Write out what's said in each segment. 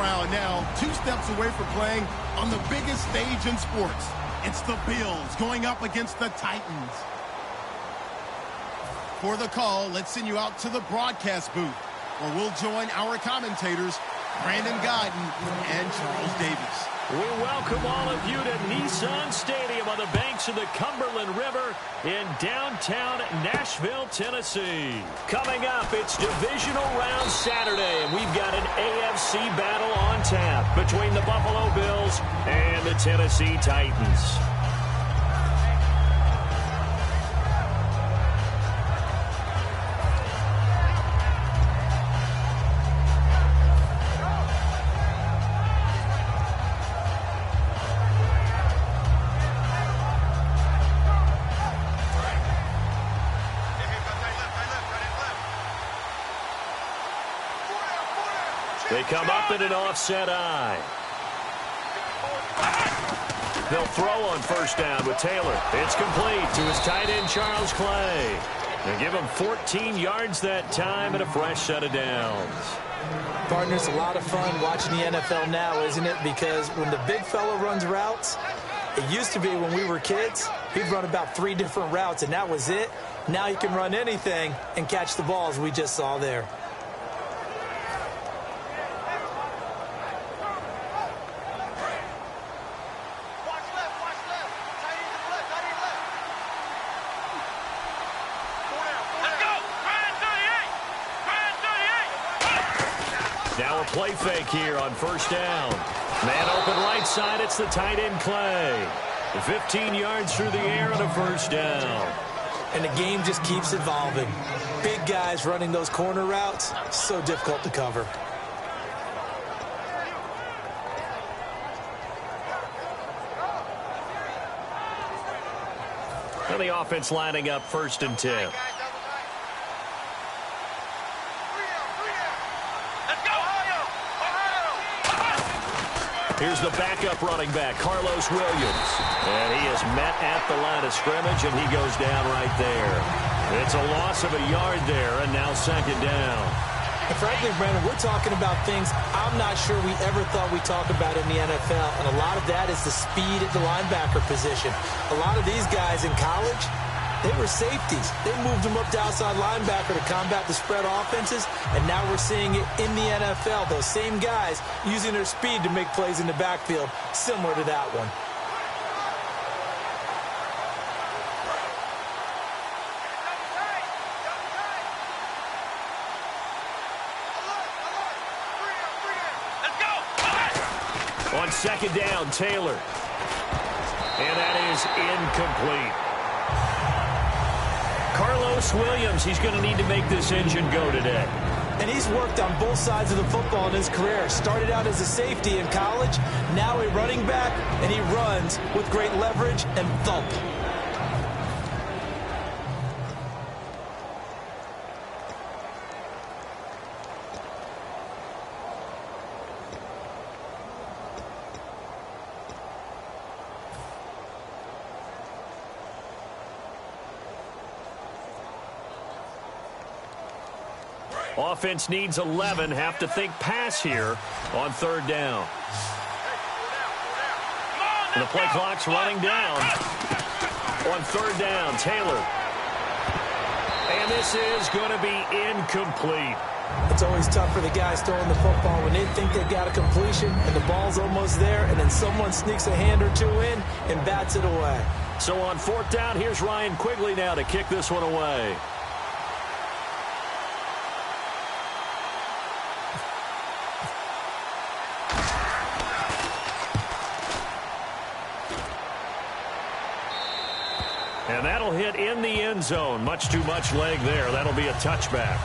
around now, 2 steps away from playing on the biggest stage in sports. It's the Bills going up against the Titans. For the call, let's send you out to the broadcast booth, where we'll join our commentators, Brandon Godden and Charles Davis. We welcome all of you to Nissan Stadium on the banks of the Cumberland River in downtown Nashville, Tennessee. Coming up, it's Divisional Round Saturday, and we've got an AFC battle on tap between the Buffalo Bills and the Tennessee Titans. They come up in an offset eye. They'll throw on first down with Taylor. It's complete to his tight end, Charles Clay. They give him 14 yards that time and a fresh set of downs. Partner, it's a lot of fun watching the NFL now, isn't it? Because when the big fella runs routes, it used to be when we were kids, he'd run about 3 different routes, and that was it. Now he can run anything and catch the balls we just saw there. Now a play fake here on first down. Man open right side, it's the tight end Clay. 15 yards through the air on a first down. And the game just keeps evolving. Big guys running those corner routes, so difficult to cover. And the offense lining up 1st and 10. Here's the backup running back, Carlos Williams. And he is met at the line of scrimmage, and he goes down right there. It's a loss of a yard there, and now 2nd down. And frankly, Brandon, we're talking about things I'm not sure we ever thought we'd talk about in the NFL. And a lot of that is the speed at the linebacker position. A lot of these guys in college, they were safeties. They moved them up to outside linebacker to combat the spread offenses, and now we're seeing it in the NFL. Those same guys using their speed to make plays in the backfield, similar to that one. On 2nd down, Taylor. And that is incomplete. Carlos Williams, he's going to need to make this engine go today. And he's worked on both sides of the football in his career. Started out as a safety in college, now a running back, and he runs with great leverage and thump. Offense needs 11. Have to think pass here on 3rd down. And the play clock's running down. On 3rd down, Taylor. And this is going to be incomplete. It's always tough for the guys throwing the football when they think they got a completion and the ball's almost there, and then someone sneaks a hand or 2 in and bats it away. So on 4th down, here's Ryan Quigley now to kick this one away. And that'll hit in the end zone. Much too much leg there. That'll be a touchback.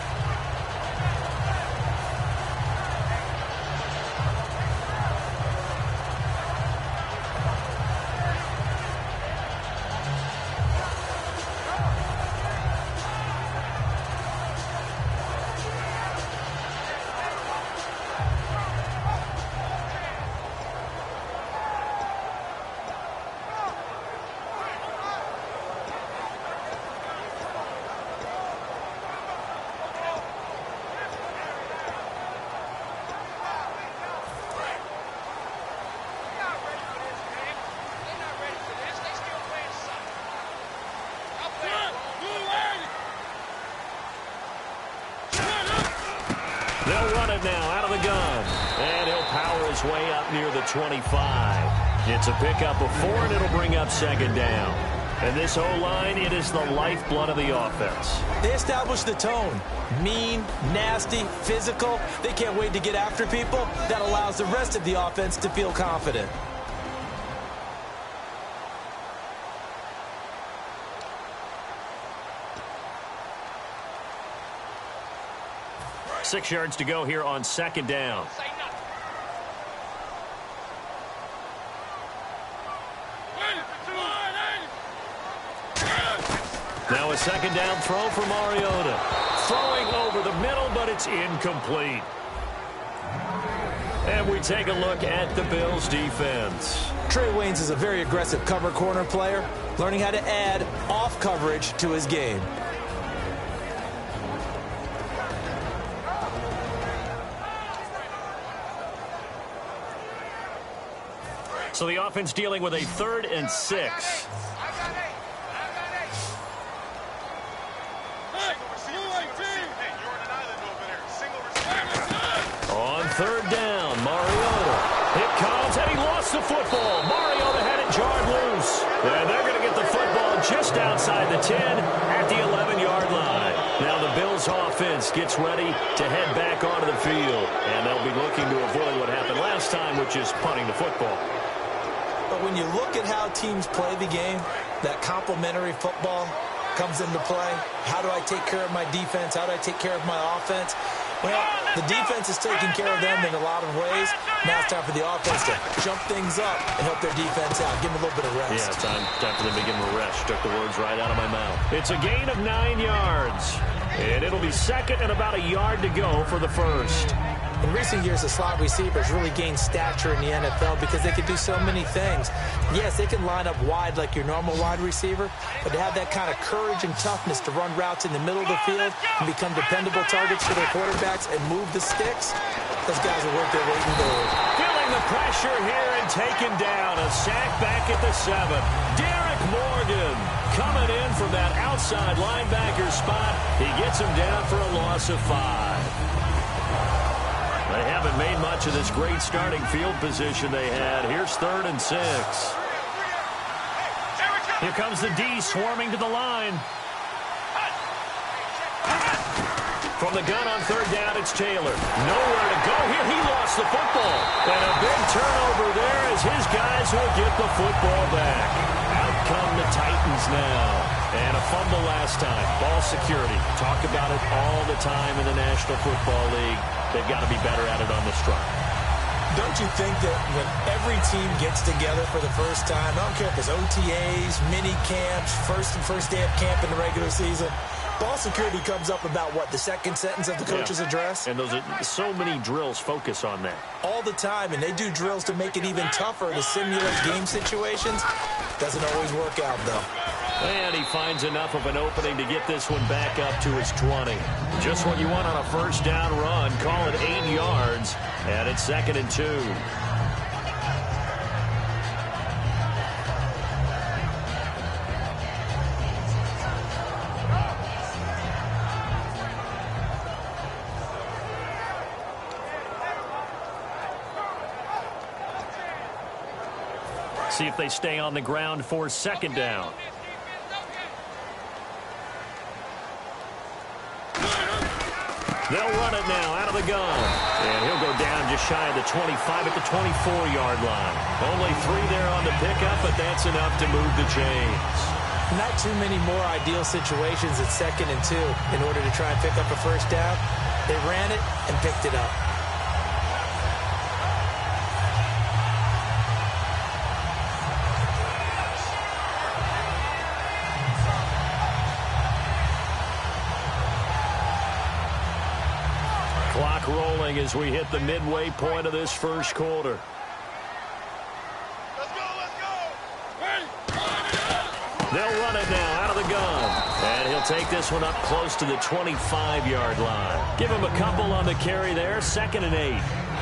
They'll run it now out of the gun. And he'll power his way up near the 25. It's a pickup of 4, and it'll bring up second down. And this O-line, it is the lifeblood of the offense. They establish the tone. Mean, nasty, physical. They can't wait to get after people. That allows the rest of the offense to feel confident. Six yards to go here on second down. Now a second down throw for Mariota. Throwing over the middle, but it's incomplete. And we take a look at the Bills' defense. Trey Waynes is a very aggressive cover corner player, learning how to add off coverage to his game. So the offense dealing with a 3rd and 6. On 3rd down, Mariota. It comes, and he lost the football. Mariota had it jarred loose. And they're going to get the football just outside the 10 at the 11-yard line. Now the Bills offense gets ready to head back onto the field. And they'll be looking to avoid what happened last time, which is punting the football. But when you look at how teams play the game, that complementary football comes into play. How do I take care of my defense? How do I take care of my offense? Well, the defense is taking care of them in a lot of ways. Now it's time for the offense to jump things up and help their defense out. Give them a little bit of rest. Yeah, time for them to give them a rest. Took the words right out of my mouth. It's a gain of 9 yards. And it'll be second and about a yard to go for the first. In recent years, the slot receivers really gained stature in the NFL because they can do so many things. Yes, they can line up wide like your normal wide receiver, but to have that kind of courage and toughness to run routes in the middle of the field and become dependable targets for their quarterbacks and move the sticks, those guys are worth their weight in gold. Feeling the pressure here and taken down. A sack back at the 7. Derek Morgan coming in from that outside linebacker spot. He gets him down for a loss of 5. They haven't made much of this great starting field position they had. Here's 3rd and 6. Here comes the D swarming to the line. From the gun on 3rd down, it's Taylor. Nowhere to go here. He lost the football. And a big turnover there as his guys will get the football back. Out come the Titans now. And a fumble last time. Ball security. Talk about it all the time in the National Football League. They've got to be better at it on this front. Don't you think that when every team gets together for the first time, I don't care if it's OTAs, mini camps, first day of camp in the regular season, ball security comes up about, what, the second sentence of the coach's address? And those are so many drills focus on that. All the time, and they do drills to make it even tougher to simulate game situations. Doesn't always work out, though. And he finds enough of an opening to get this one back up to his 20. Just what you want on a first down run. Call it 8 yards. And it's 2nd and 2. See if they stay on the ground for 2nd down. They'll run it now out of the gun. And he'll go down just shy of the 25 at the 24-yard line. Only 3 there on the pickup, but that's enough to move the chains. Not too many more ideal situations at 2nd and 2 in order to try and pick up a first down. They ran it and picked it up. Clock rolling as we hit the midway point of this first quarter. Let's go! They'll run it now out of the gun. And he'll take this one up close to the 25-yard line. Give him a couple on the carry there. 2nd and 8.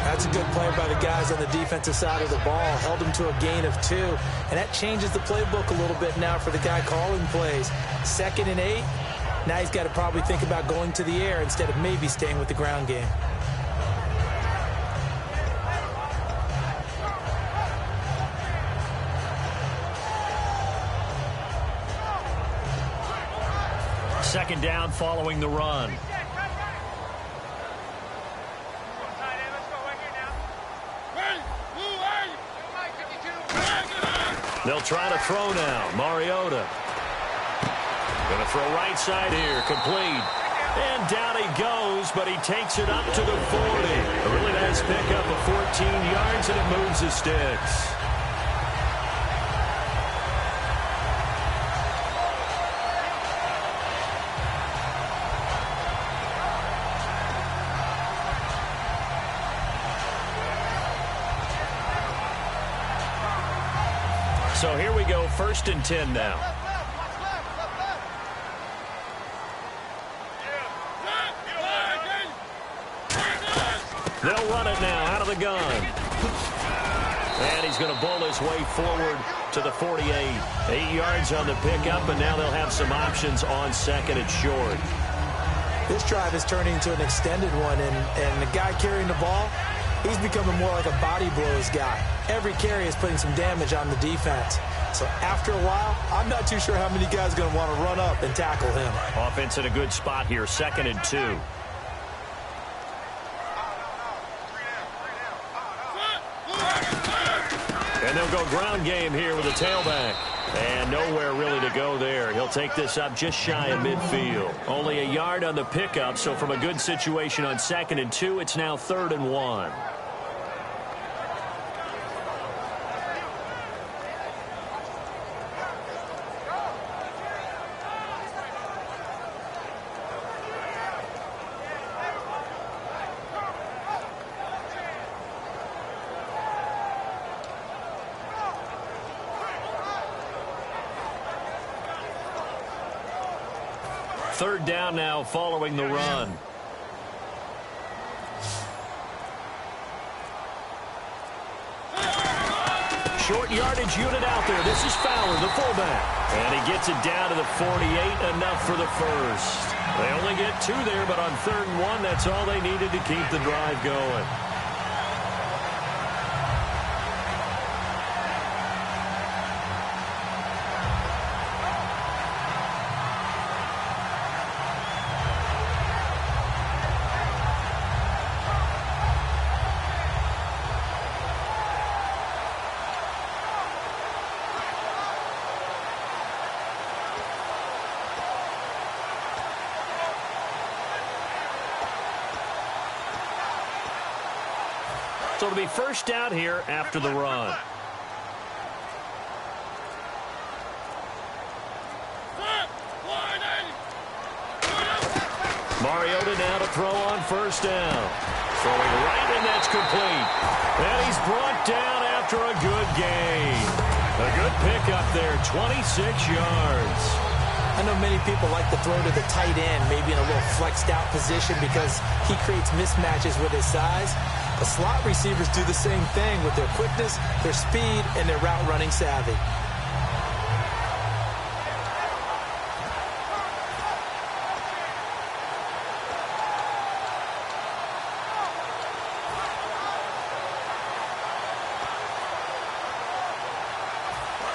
That's a good play by the guys on the defensive side of the ball. Held him to a gain of 2. And that changes the playbook a little bit now for the guy calling plays. 2nd and 8. Now he's got to probably think about going to the air instead of maybe staying with the ground game. second down following the run. They'll try to throw now. Mariota. Going to throw right side here. Complete. And down he goes, but he takes it up to the 40. A really nice pickup of 14 yards, and it moves the sticks. So here we go, 1st and 10 now. They'll run it now out of the gun. And he's going to bowl his way forward to the 48. 8 yards on the pickup, and now they'll have some options on 2nd and short. This drive is turning into an extended one, and the guy carrying the ball, he's becoming more like a body blows guy. Every carry is putting some damage on the defense. So after a while, I'm not too sure how many guys are going to want to run up and tackle him. Offense in a good spot here, 2nd and 2. And they'll go ground game here with a tailback. And nowhere really to go there. He'll take this up just shy of midfield. Only a yard on the pickup, so from a good situation on 2nd and 2, it's now 3rd and 1. Third down now following the run. Short yardage unit out there. This is Fowler, the fullback. And he gets it down to the 48, enough for the first. They only get 2 there, but on 3rd and 1, that's all they needed to keep the drive going. So it'll be first down here after the run. Mariota now to throw on first down. Throwing right, and that's complete. And he's brought down after a good gain. A good pickup there, 26 yards. I know many people like to throw to the tight end, maybe in a little flexed out position because he creates mismatches with his size. The slot receivers do the same thing with their quickness, their speed, and their route running savvy.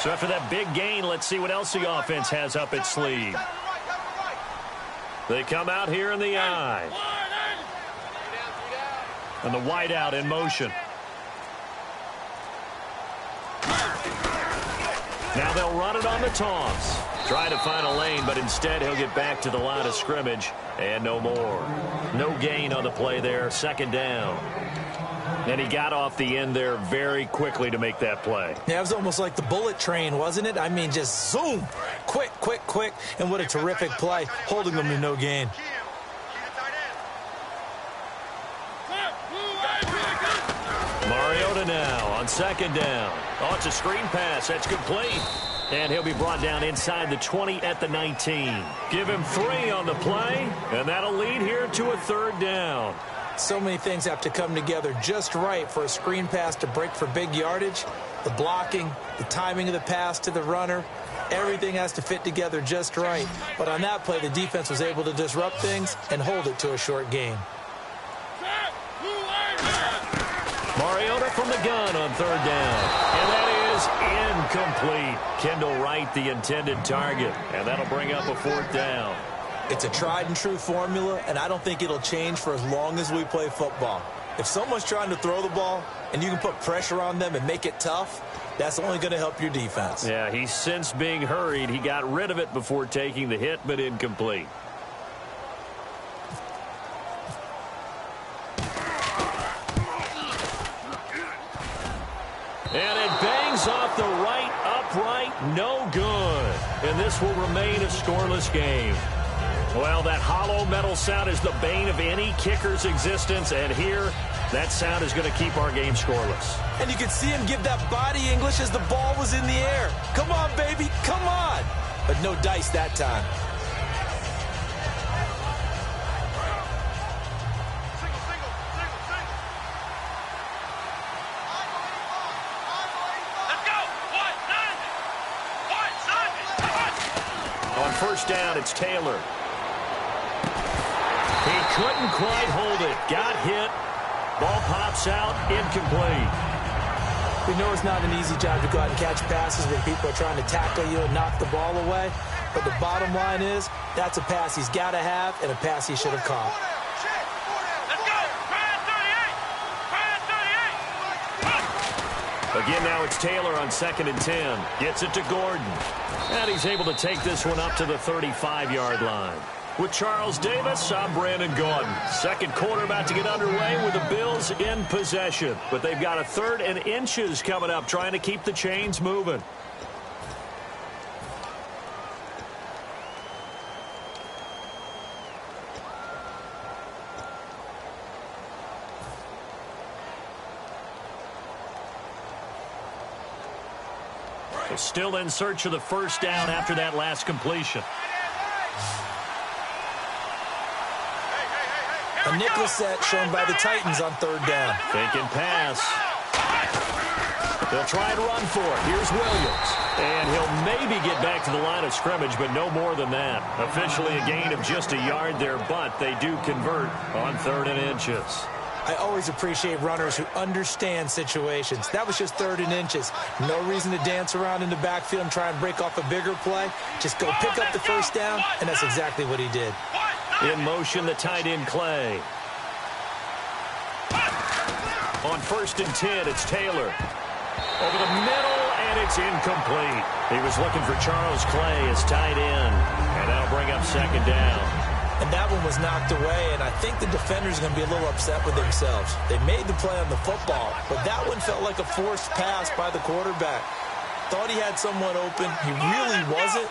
So after that big gain, let's see what else the offense has up its sleeve. They come out here in the I. And the wideout in motion. Now they'll run it on the toss. Try to find a lane, but instead he'll get back to the line of scrimmage. And no more. No gain on the play there. 2nd down. And he got off the end there very quickly to make that play. Yeah, it was almost like the bullet train, wasn't it? I mean, just zoom. Quick, quick, quick. And what a terrific play, holding them to no gain. Mariota now on 2nd down. Oh, it's a screen pass. That's complete. And he'll be brought down inside the 20 at the 19. Give him 3 on the play, and that'll lead here to a 3rd down. So many things have to come together just right for a screen pass to break for big yardage. The blocking, the timing of the pass to the runner, everything has to fit together just right. But on that play, the defense was able to disrupt things and hold it to a short gain. Mariota from the gun on 3rd down. And that is incomplete. Kendall Wright, the intended target. And that'll bring up a 4th down. It's a tried-and-true formula, and I don't think it'll change for as long as we play football. If someone's trying to throw the ball and you can put pressure on them and make it tough, that's only going to help your defense. Yeah, he sensed being hurried. He got rid of it before taking the hit, but incomplete. And it bangs off the right upright, no good. And this will remain a scoreless game. Well, that hollow metal sound is the bane of any kicker's existence, and here, that sound is going to keep our game scoreless. And you could see him give that body English as the ball was in the air. Come on, baby, come on. But no dice that time. On first down, it's Taylor. He couldn't quite hold it. Got hit. Ball pops out. Incomplete. We know it's not an easy job to go out and catch passes when people are trying to tackle you and knock the ball away. But the bottom line is, that's a pass he's got to have and a pass he should have caught. Again, now it's Taylor on 2nd and 10. Gets it to Gordon. And he's able to take this one up to the 35-yard line. With Charles Davis, I'm Brandon Gaudin. Second quarter about to get underway with the Bills in possession. But they've got a 3rd and inches coming up, trying to keep the chains moving. They're still in search of the first down after that last completion. A nickel set shown by the Titans on 3rd down. Faking pass. They'll try and run for it. Here's Williams. And he'll maybe get back to the line of scrimmage, but no more than that. Officially a gain of just a yard there, but they do convert on 3rd and inches. I always appreciate runners who understand situations. That was just 3rd and inches. No reason to dance around in the backfield and try and break off a bigger play. Just go pick up the first down, and that's exactly what he did. In motion, the tight end, Clay. On 1st and 10, it's Taylor. Over the middle, and it's incomplete. He was looking for Charles Clay as tight end, and that'll bring up 2nd down. And that one was knocked away, and I think the defenders are going to be a little upset with themselves. They made the play on the football, but that one felt like a forced pass by the quarterback. Thought he had someone open. He really wasn't.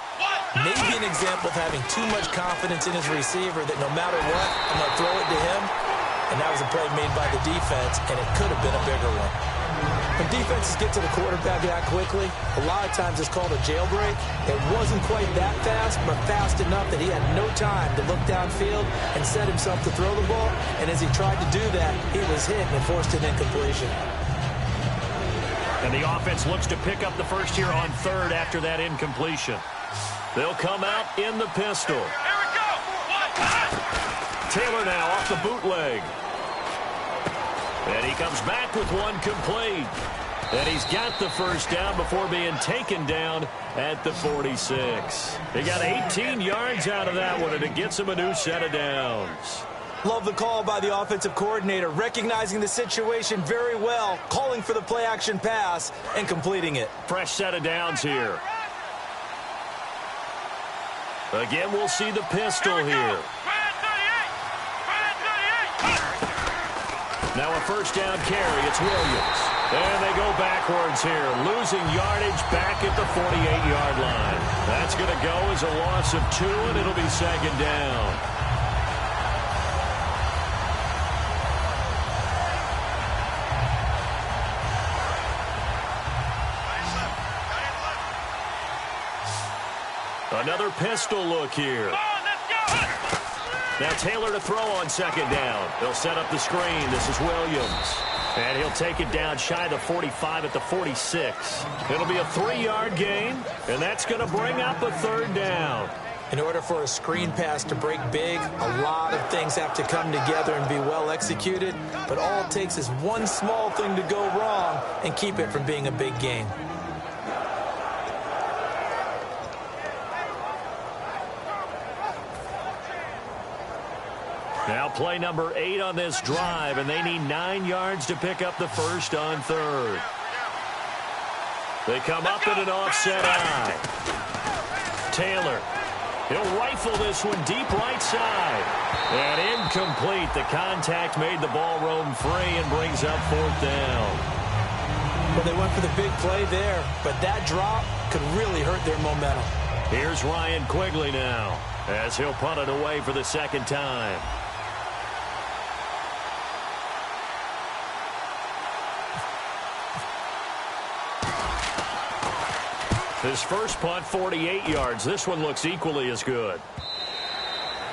Maybe an example of having too much confidence in his receiver that no matter what, I'm going to throw it to him. And that was a play made by the defense, and it could have been a bigger one. When defenses get to the quarterback that quickly, a lot of times it's called a jailbreak. It wasn't quite that fast, but fast enough that he had no time to look downfield and set himself to throw the ball. And as he tried to do that, he was hit and forced an incompletion. And the offense looks to pick up the first here on 3rd after that incompletion. They'll come out in the pistol. Here we go. Taylor now off the bootleg. And he comes back with one complete. And he's got the first down before being taken down at the 46. He got 18 yards out of that one, and it gets him a new set of downs. Love the call by the offensive coordinator, recognizing the situation very well, calling for the play-action pass, and completing it. Fresh set of downs here. Again, we'll see the pistol here. Now a first down carry. It's Williams. And they go backwards here, losing yardage back at the 48-yard line. That's going to go as a loss of 2, and it'll be 2nd down. Another pistol look here. Now Taylor to throw on 2nd down. They'll set up the screen. This is Williams. And he'll take it down shy of the 45 at the 46. It'll be a 3-yard gain, and that's going to bring up a 3rd down. In order for a screen pass to break big, a lot of things have to come together and be well executed. But all it takes is one small thing to go wrong and keep it from being a big gain. Now play number 8 on this drive, and they need 9 yards to pick up the first on third. They come up in an offset eye. Taylor. He'll rifle this one deep right side. And incomplete. The contact made the ball roam free and brings up 4th down. Well, they went for the big play there, but that drop could really hurt their momentum. Here's Ryan Quigley now, as he'll punt it away for the second time. His first punt, 48 yards. This one looks equally as good.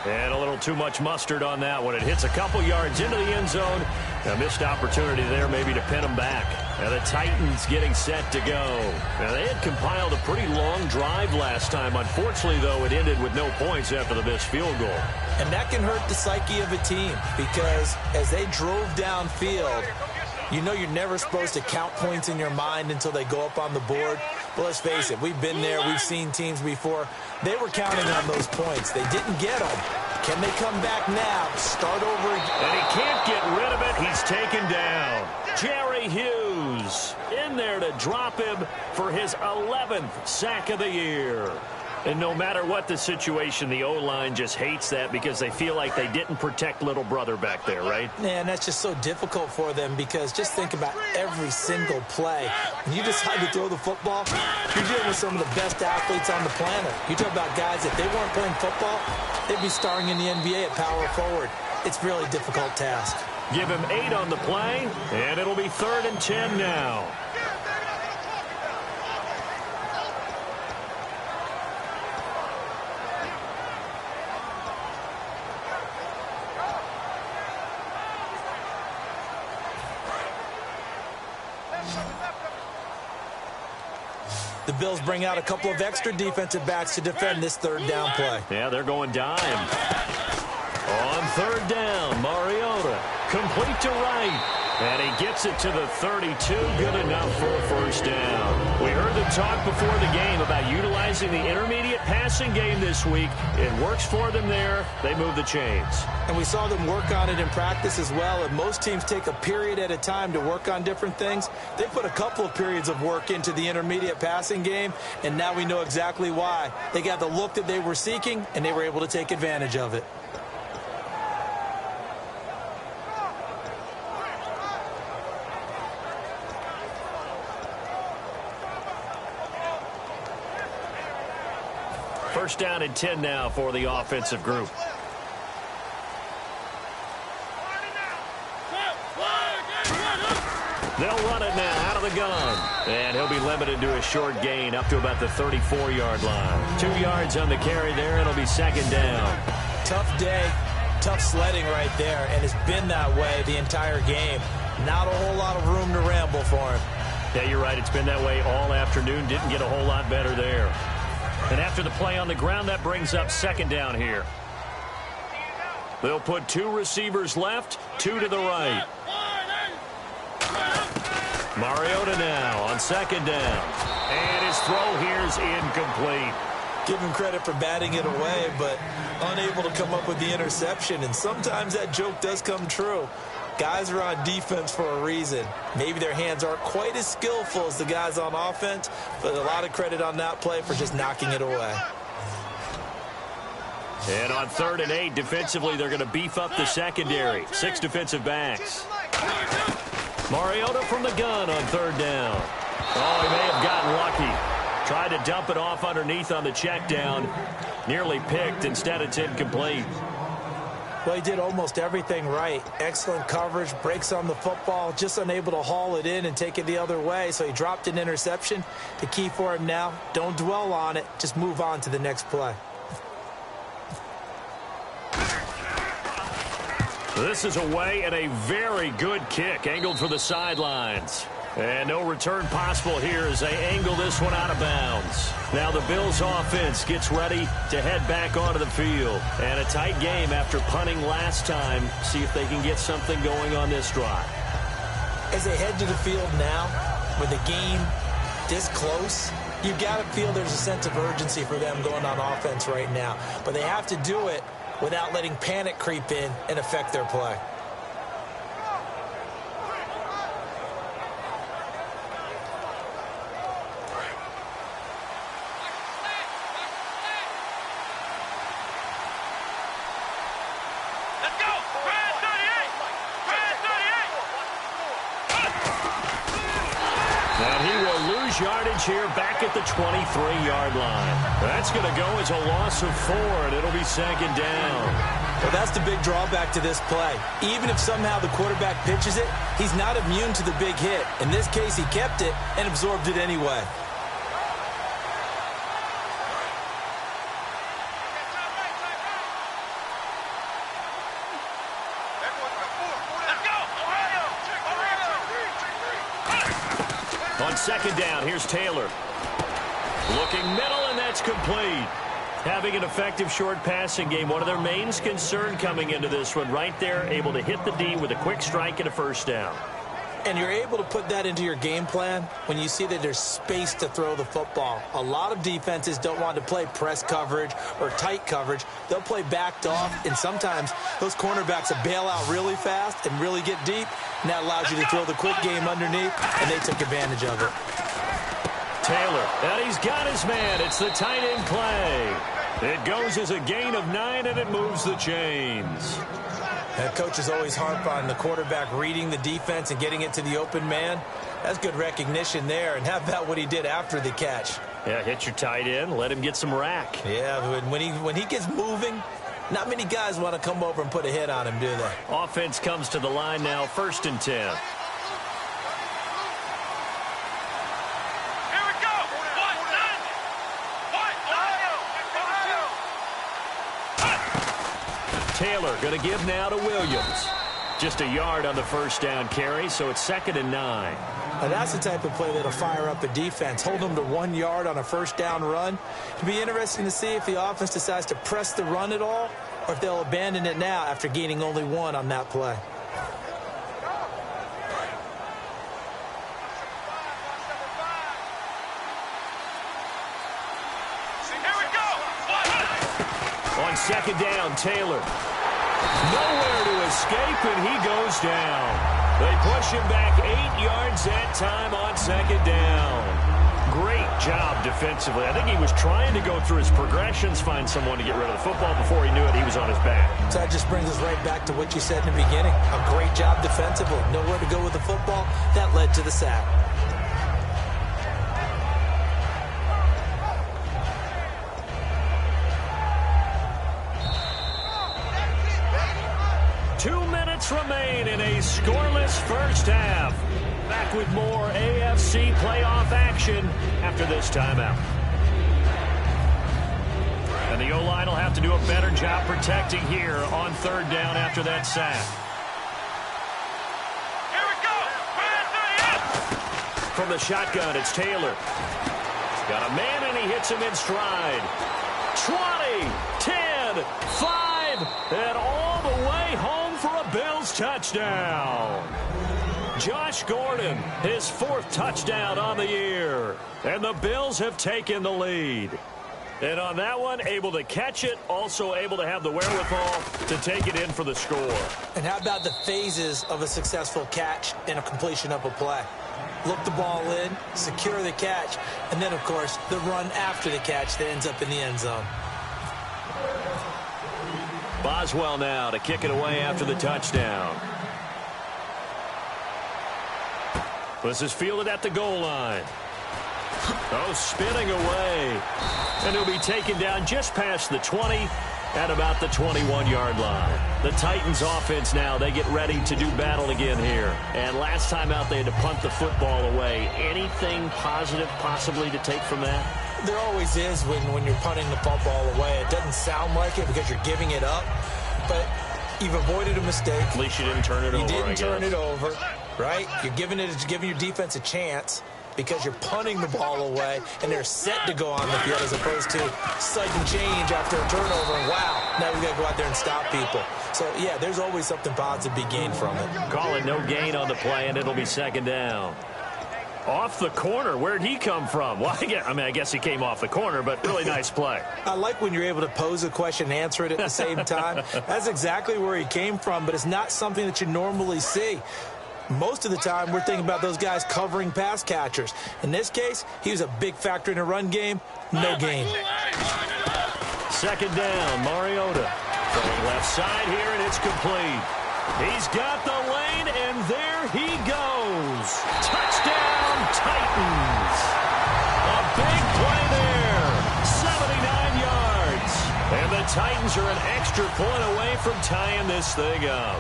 And a little too much mustard on that one. It hits a couple yards into the end zone. A missed opportunity there maybe to pin them back. Now the Titans getting set to go. Now they had compiled a pretty long drive last time. Unfortunately, though, it ended with no points after the missed field goal. And that can hurt the psyche of a team because as they drove downfield, you know you're never supposed to count points in your mind until they go up on the board. Well, let's face it, we've been there. We've seen teams before. They were counting on those points. They didn't get them. Can they come back now? Start over again. And he can't get rid of it. He's taken down. Jerry Hughes in there to drop him for his 11th sack of the year. And no matter what the situation, the O-line just hates that because they feel like they didn't protect little brother back there, right? Yeah, and that's just so difficult for them because just think about every single play. When you decide to throw the football, you're dealing with some of the best athletes on the planet. You talk about guys, if they weren't playing football, they'd be starring in the NBA at power forward. It's a really difficult task. Give him 8 on the play, and it'll be 3rd and 10 now. The Bills bring out a couple of extra defensive backs to defend this 3rd down play. Yeah, they're going dime. On 3rd down, Mariota complete to right. And he gets it to the 32. Good enough for a first down. We heard them talk before the game about utilizing the intermediate passing game this week. It works for them there. They move the chains. And we saw them work on it in practice as well. And most teams take a period at a time to work on different things. They put a couple of periods of work into the intermediate passing game, and now we know exactly why. They got the look that they were seeking, and they were able to take advantage of it. First down and 10 now for the offensive group. They'll run it now out of the gun. And he'll be limited to a short gain up to about the 34-yard line. 2 yards on the carry there. It'll be 2nd down. Tough day, tough sledding right there, and it's been that way the entire game. Not a whole lot of room to ramble for him. Yeah, you're right. It's been that way all afternoon. Didn't get a whole lot better there. And after the play on the ground, that brings up 2nd down here. They'll put 2 receivers left, 2 to the right. Mariota now on 2nd down. And his throw here is incomplete. Give him credit for batting it away, but unable to come up with the interception. And sometimes that joke does come true. Guys are on defense for a reason. Maybe their hands aren't quite as skillful as the guys on offense, but a lot of credit on that play for just knocking it away. And on 3rd and 8, defensively, they're going to beef up the secondary. 6 defensive backs. Mariota from the gun on 3rd down. Oh, he may have gotten lucky. Tried to dump it off underneath on the check down. Nearly picked. Instead, it's incomplete. Well, he did almost everything right. Excellent coverage, breaks on the football, just unable to haul it in and take it the other way. So he dropped an interception. The key for him now, don't dwell on it. Just move on to the next play. This is away and a very good kick, angled for the sidelines. And no return possible here as they angle this one out of bounds. Now the Bills offense gets ready to head back onto the field. And a tight game after punting last time. See if they can get something going on this drive. As they head to the field now, with the game this close, you got to feel there's a sense of urgency for them going on offense right now. But they have to do it without letting panic creep in and affect their play. Yardage here back at the 23-yard line. That's going to go as a loss of 4, and it'll be second down. Well, that's the big drawback to this play. Even if somehow the quarterback pitches it, he's not immune to the big hit. In this case, he kept it and absorbed it anyway. Second down, here's Taylor. Looking middle, and that's complete. Having an effective short passing game, one of their main concern coming into this one, right there, able to hit the D with a quick strike and a first down. And you're able to put that into your game plan when you see that there's space to throw the football. A lot of defenses don't want to play press coverage or tight coverage. They'll play backed off, and sometimes those cornerbacks will bail out really fast and really get deep, and that allows you to throw the quick game underneath, and they took advantage of it. Taylor, and he's got his man. It's the tight end play. It goes as a gain of 9, and it moves the chains. And coaches always harp on the quarterback reading the defense and getting it to the open man. That's good recognition there. And how about what he did after the catch? Yeah, hit your tight end, let him get some rack. Yeah, when he gets moving, not many guys want to come over and put a hit on him, do they? Offense comes to the line now, 1st and 10. Taylor going to give now to Williams. Just a yard on the first down carry, so it's 2nd and 9. Now that's the type of play that'll fire up a defense. Hold them to 1 yard on a first down run. It'll be interesting to see if the offense decides to press the run at all, or if they'll abandon it now after gaining only 1 on that play. On 2nd down, Taylor. Nowhere to escape, and he goes down. They push him back 8 yards that time on 2nd down. Great job defensively. I think he was trying to go through his progressions, find someone to get rid of the football. Before he knew it, he was on his back. So that just brings us right back to what you said in the beginning. A great job defensively. Nowhere to go with the football. That led to the sack. Remain in a scoreless first half. Back with more AFC playoff action after this timeout. And the O-line will have to do a better job protecting here on 3rd down after that sack. Here we go! From the shotgun, it's Taylor. Got a man, and he hits him in stride. 20, 10, 5, and all the way home for a Bills touchdown. Josh Gordon, his 4th touchdown on the year. And the Bills have taken the lead. And on that one, able to catch it, also able to have the wherewithal to take it in for the score. And how about the phases of a successful catch and a completion of a play? Look the ball in, secure the catch, and then, of course, the run after the catch that ends up in the end zone. Boswell now to kick it away after the touchdown. This is fielded at the goal line. Oh, spinning away. And he'll be taken down just past the 20 at about the 21-yard line. The Titans offense now, they get ready to do battle again here. And last time out, they had to punt the football away. Anything positive possibly to take from that? There always is when you're punting the football away. It doesn't sound like it because you're giving it up, but you've avoided a mistake. At least you didn't turn it over. You didn't turn it over, right? You're giving your defense a chance because you're punting the ball away, and they're set to go on the field as opposed to sudden change after a turnover, and wow, now we've got to go out there and stop people. So, yeah, there's always something positive to be gained from it. Call it no gain on the play, and it'll be 2nd down. Off the corner. Where'd he come from? Well, I guess he came off the corner, but really nice play. I like when you're able to pose a question and answer it at the same time. That's exactly where he came from, but it's not something that you normally see. Most of the time, we're thinking about those guys covering pass catchers. In this case, he was a big factor in the run game. No gain. Second down, Mariota. Throwing left side here, and it's complete. He's got the lane, and there he goes. Touchdown, Titans. A big play there. 79 yards. And the Titans are an extra point away from tying this thing up.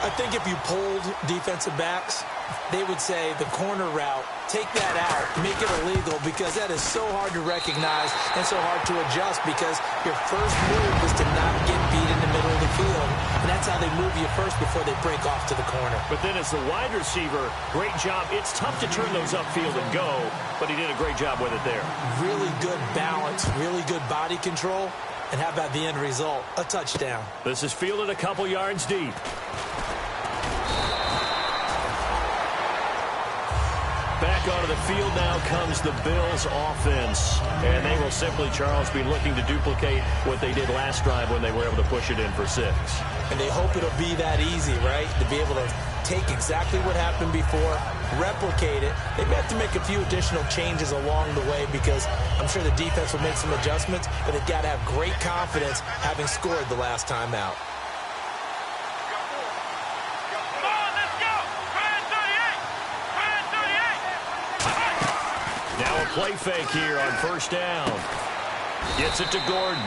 I think if you polled defensive backs, they would say the corner route, take that out, make it illegal, because that is so hard to recognize and so hard to adjust, because your first move is to not get beat in the middle of the field, and that's how they move you first before they break off to the corner. But then as the wide receiver, great job. It's tough to turn those upfield and go, but he did a great job with it there. Really good balance, really good body control, and how about the end result? A touchdown. This is fielded a couple yards deep. Back onto the field now comes the Bills offense. And they will simply, Charles, be looking to duplicate what they did last drive when they were able to push it in for 6. And they hope it'll be that easy, right? To be able to take exactly what happened before, replicate it. They may have to make a few additional changes along the way, because I'm sure the defense will make some adjustments, but they've got to have great confidence having scored the last time out. Now a play fake here on first down. Gets it to Gordon.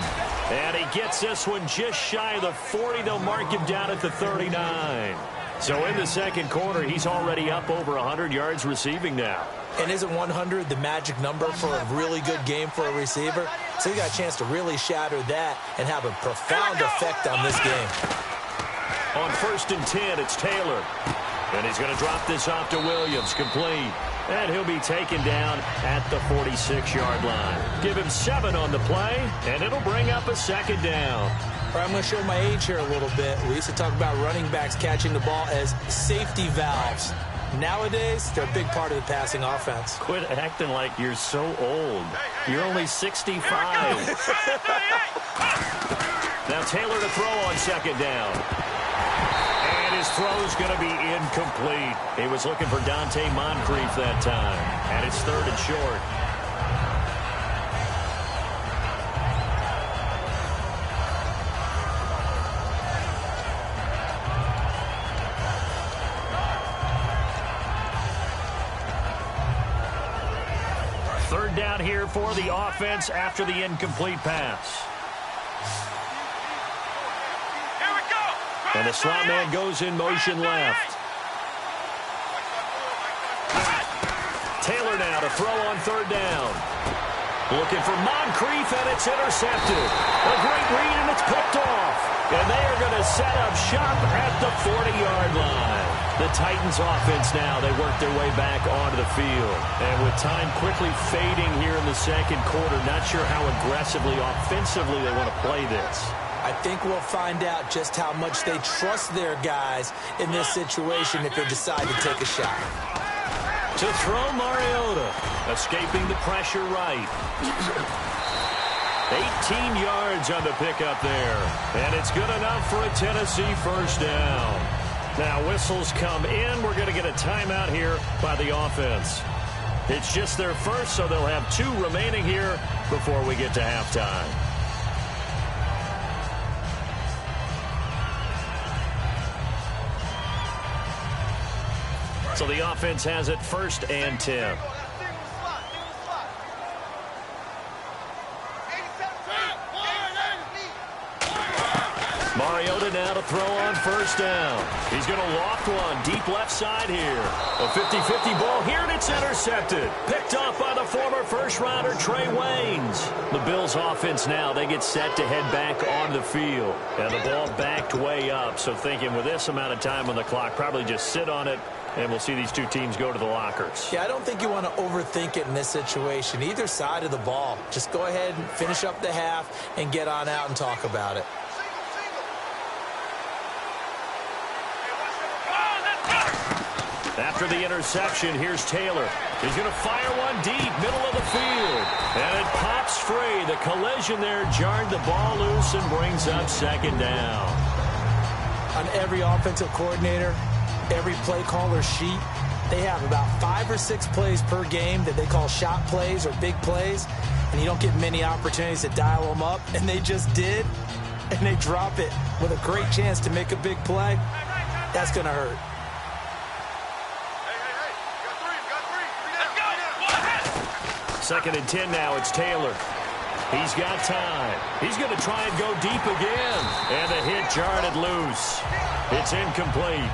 And he gets this one just shy of the 40. They'll mark him down at the 39. So in the second quarter, he's already up over 100 yards receiving now. And isn't 100 the magic number for a really good game for a receiver? So he got a chance to really shatter that and have a profound effect on this game. On 1st and 10, it's Taylor. And he's going to drop this off to Williams, complete. And he'll be taken down at the 46-yard line. Give him 7 on the play, and it'll bring up a second down. All right, I'm going to show my age here a little bit. We used to talk about running backs catching the ball as safety valves. Nowadays, they're a big part of the passing offense. Quit acting like you're so old. You're only 65. Now Taylor to throw on second down. And his throw's going to be incomplete. He was looking for Dante Moncrief that time. And it's 3rd and short. Third down here for the offense after the incomplete pass. And the slot man goes in motion left. Taylor now to throw on third down. Looking for Moncrief, and it's intercepted. A great read, and it's picked off. And they are going to set up shop at the 40-yard line. The Titans offense now, they work their way back onto the field. And with time quickly fading here in the second quarter, not sure how aggressively, offensively they want to play this. I think we'll find out just how much they trust their guys in this situation if they decide to take a shot. To throw, Mariota, escaping the pressure right. 18 yards on the pickup there. And it's good enough for a Tennessee first down. Now whistles come in. We're going to get a timeout here by the offense. It's just their first, so they'll have 2 remaining here before we get to halftime. So the offense has it 1st and 10. Mariota now to throw on first down. He's going to loft one deep left side here. A 50-50 ball here, and it's intercepted. Picked off by the former first-rounder Trey Waynes. The Bills offense now, they get set to head back on the field. And the ball backed way up, so thinking with this amount of time on the clock, probably just sit on it, and we'll see these 2 teams go to the lockers. Yeah, I don't think you want to overthink it in this situation. Either side of the ball. Just go ahead and finish up the half and get on out and talk about it. After for the interception. Here's Taylor. He's going to fire one deep, middle of the field. And it pops free. The collision there jarred the ball loose and brings up second down. On every offensive coordinator, every play caller sheet, they have about 5 or 6 plays per game that they call shot plays or big plays, and you don't get many opportunities to dial them up, and they just did, and they drop it with a great chance to make a big play. That's going to hurt. Second and 10 now. It's Taylor. He's got time. He's going to try and go deep again. And the hit jarred it loose. It's incomplete.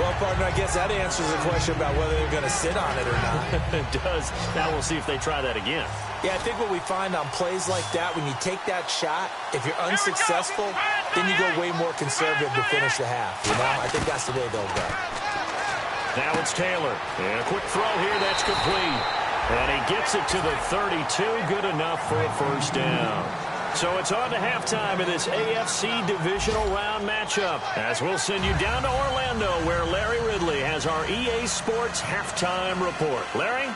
Well, partner, I guess that answers the question about whether they're going to sit on it or not. It does. Now we'll see if they try that again. Yeah, I think what we find on plays like that, when you take that shot, if you're unsuccessful, then you go way more conservative to finish the half. You know, I think that's the way they'll go. Now it's Taylor. And a quick throw here. That's complete. And he gets it to the 32. Good enough for a first down. So it's on to halftime in this AFC divisional round matchup, as we'll send you down to Orlando, where Larry Ridley has our EA Sports halftime report. Larry?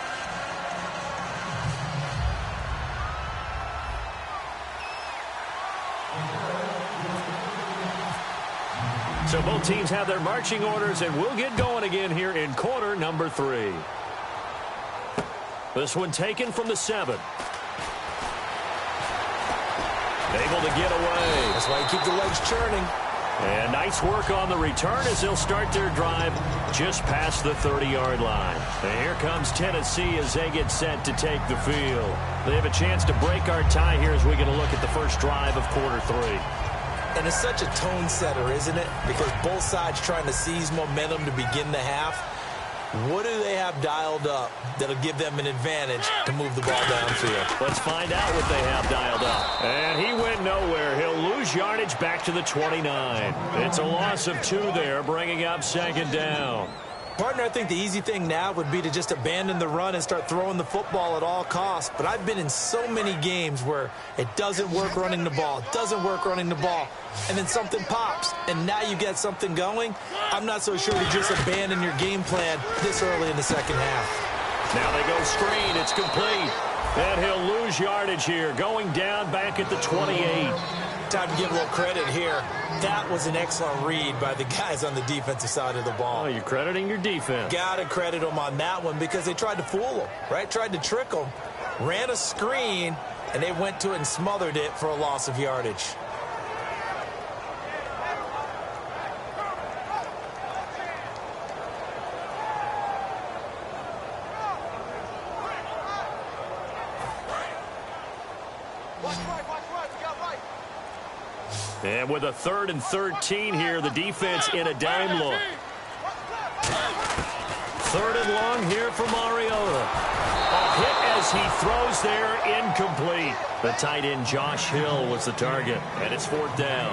So both teams have their marching orders, and we'll get going again here in quarter number 3. This one taken from the 7. Able to get away. That's why you keep the legs churning. And nice work on the return as they'll start their drive just past the 30-yard line. And here comes Tennessee as they get set to take the field. They have a chance to break our tie here as we get a look at the first drive of quarter 3. And it's such a tone setter, isn't it? Because both sides trying to seize momentum to begin the half. What do they have dialed up that'll give them an advantage to move the ball downfield? Let's find out what they have dialed up. And he went nowhere. He'll lose yardage back to the 29. It's a loss of 2 there, bringing up second down. Partner, I think the easy thing now would be to just abandon the run and start throwing the football at all costs. But I've been in so many games where it doesn't work running the ball, and then something pops, and now you get something going. I'm not so sure to just abandon your game plan this early in the second half. Now they go screen. It's complete. And he'll lose yardage here, going down back at the 28. Time to give a little credit here. That was an excellent read by the guys on the defensive side of the ball. Oh, you're crediting your defense. Got to credit them on that one because they tried to fool them, right? Tried to trick them. Ran a screen, and they went to it and smothered it for a loss of yardage. And with a 3rd and 13 here, the defense in a dime look. 3rd and long here for Mariota. A hit as he throws there, incomplete. The tight end Josh Hill was the target, and it's 4th down.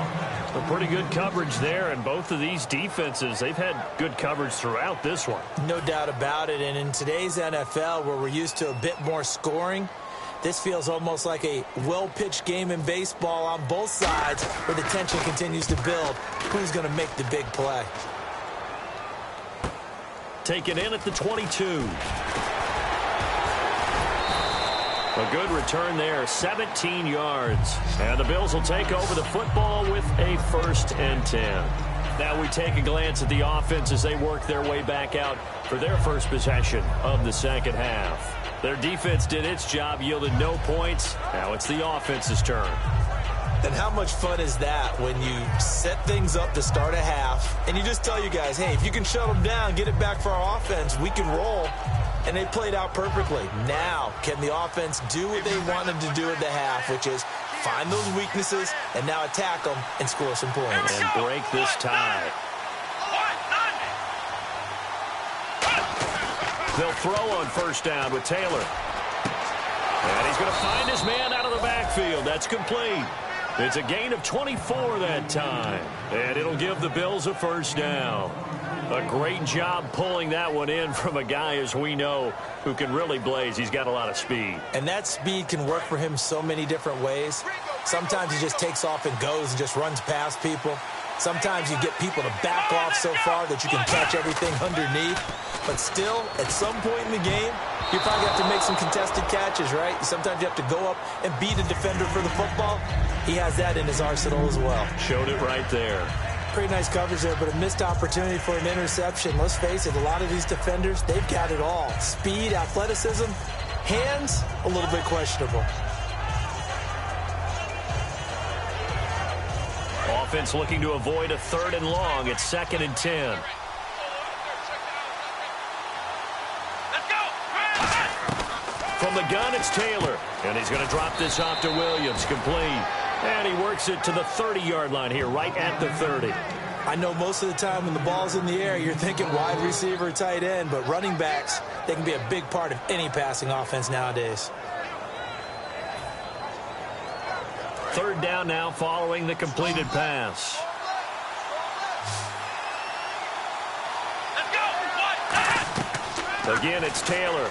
A pretty good coverage there, and both of these defenses, they've had good coverage throughout this one. No doubt about it, and in today's NFL, where we're used to a bit more scoring, this feels almost like a well-pitched game in baseball on both sides where the tension continues to build. Who's going to make the big play? Taken in at the 22. A good return there, 17 yards. And the Bills will take over the football with a 1st and 10. Now we take a glance at the offense as they work their way back out for their first possession of the second half. Their defense did its job, yielded no points. Now it's the offense's turn. And how much fun is that when you set things up to start a half and you just tell you guys, hey, if you can shut them down, get it back for our offense, we can roll. And they played out perfectly. Now, can the offense do what they wanted to do at the half, which is find those weaknesses and now attack them and score some points. And break this tie. They'll throw on 1st down with Taylor. And he's going to find his man out of the backfield. That's complete. It's a gain of 24 that time. And it'll give the Bills a 1st down. A great job pulling that one in from a guy, as we know, who can really blaze. He's got a lot of speed. And that speed can work for him so many different ways. Sometimes he just takes off and goes and just runs past people. Sometimes you get people to back off so far that you can catch everything underneath. But still, at some point in the game, you probably have to make some contested catches, right? Sometimes you have to go up and beat a defender for the football. He has that in his arsenal as well. Showed it right there. Pretty nice coverage there, but a missed opportunity for an interception. Let's face it, a lot of these defenders, they've got it all. Speed, athleticism, hands, a little bit questionable. Offense looking to avoid a 3rd and long. It's 2nd and 10. From the gun, it's Taylor. And he's going to drop this off to Williams. Complete. And he works it to the 30-yard line here, right at the 30. I know most of the time when the ball's in the air, you're thinking wide receiver, tight end, but running backs, they can be a big part of any passing offense nowadays. 3rd down now following the completed pass. Again, it's Taylor.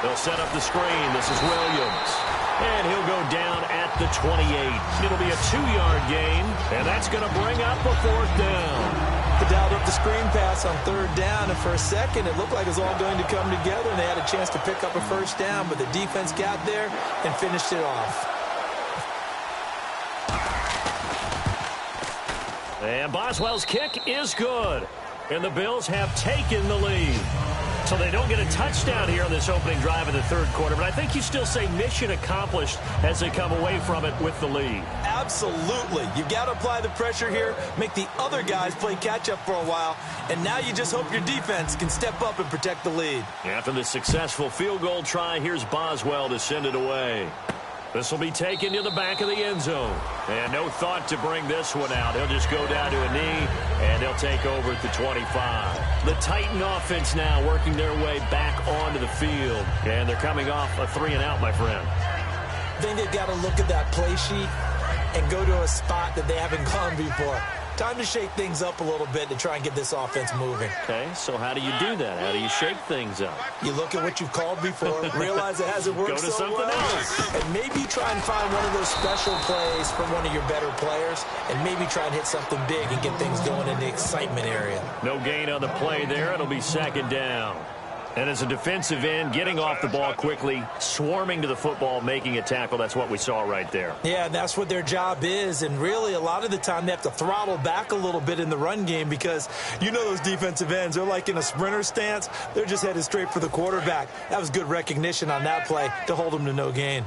They'll set up the screen. This is Williams. And he'll go down at the 28. It'll be a 2-yard gain, and that's going to bring up a 4th down. They dialed up the screen pass on 3rd down, and for a second, it looked like it was all going to come together, and they had a chance to pick up a 1st down, but the defense got there and finished it off. And Boswell's kick is good. And the Bills have taken the lead. So they don't get a touchdown here on this opening drive of the 3rd quarter. But I think you still say mission accomplished as they come away from it with the lead. Absolutely. You've got to apply the pressure here, make the other guys play catch-up for a while, and now you just hope your defense can step up and protect the lead. After the successful field goal try, here's Boswell to send it away. This will be taken to the back of the end zone. And no thought to bring this one out. He'll just go down to a knee, and he'll take over at the 25. The Titan offense now working their way back onto the field. And they're coming off a 3-and-out, my friend. I think they've got to look at that play sheet and go to a spot that they haven't gone before. Time to shake things up a little bit to try and get this offense moving. Okay, so how do you do that? How do you shake things up? You look at what you've called before, realize it hasn't worked go to so something well, else. and maybe try and find one of those special plays from one of your better players, and maybe try and hit something big and get things going in the excitement area. No gain on the play there. It'll be 2nd down. And as a defensive end, getting off the ball quickly, swarming to the football, making a tackle, that's what we saw right there. Yeah, that's what their job is, and really a lot of the time they have to throttle back a little bit in the run game because you know those defensive ends, they're like in a sprinter stance. They're just headed straight for the quarterback. That was good recognition on that play to hold them to no gain.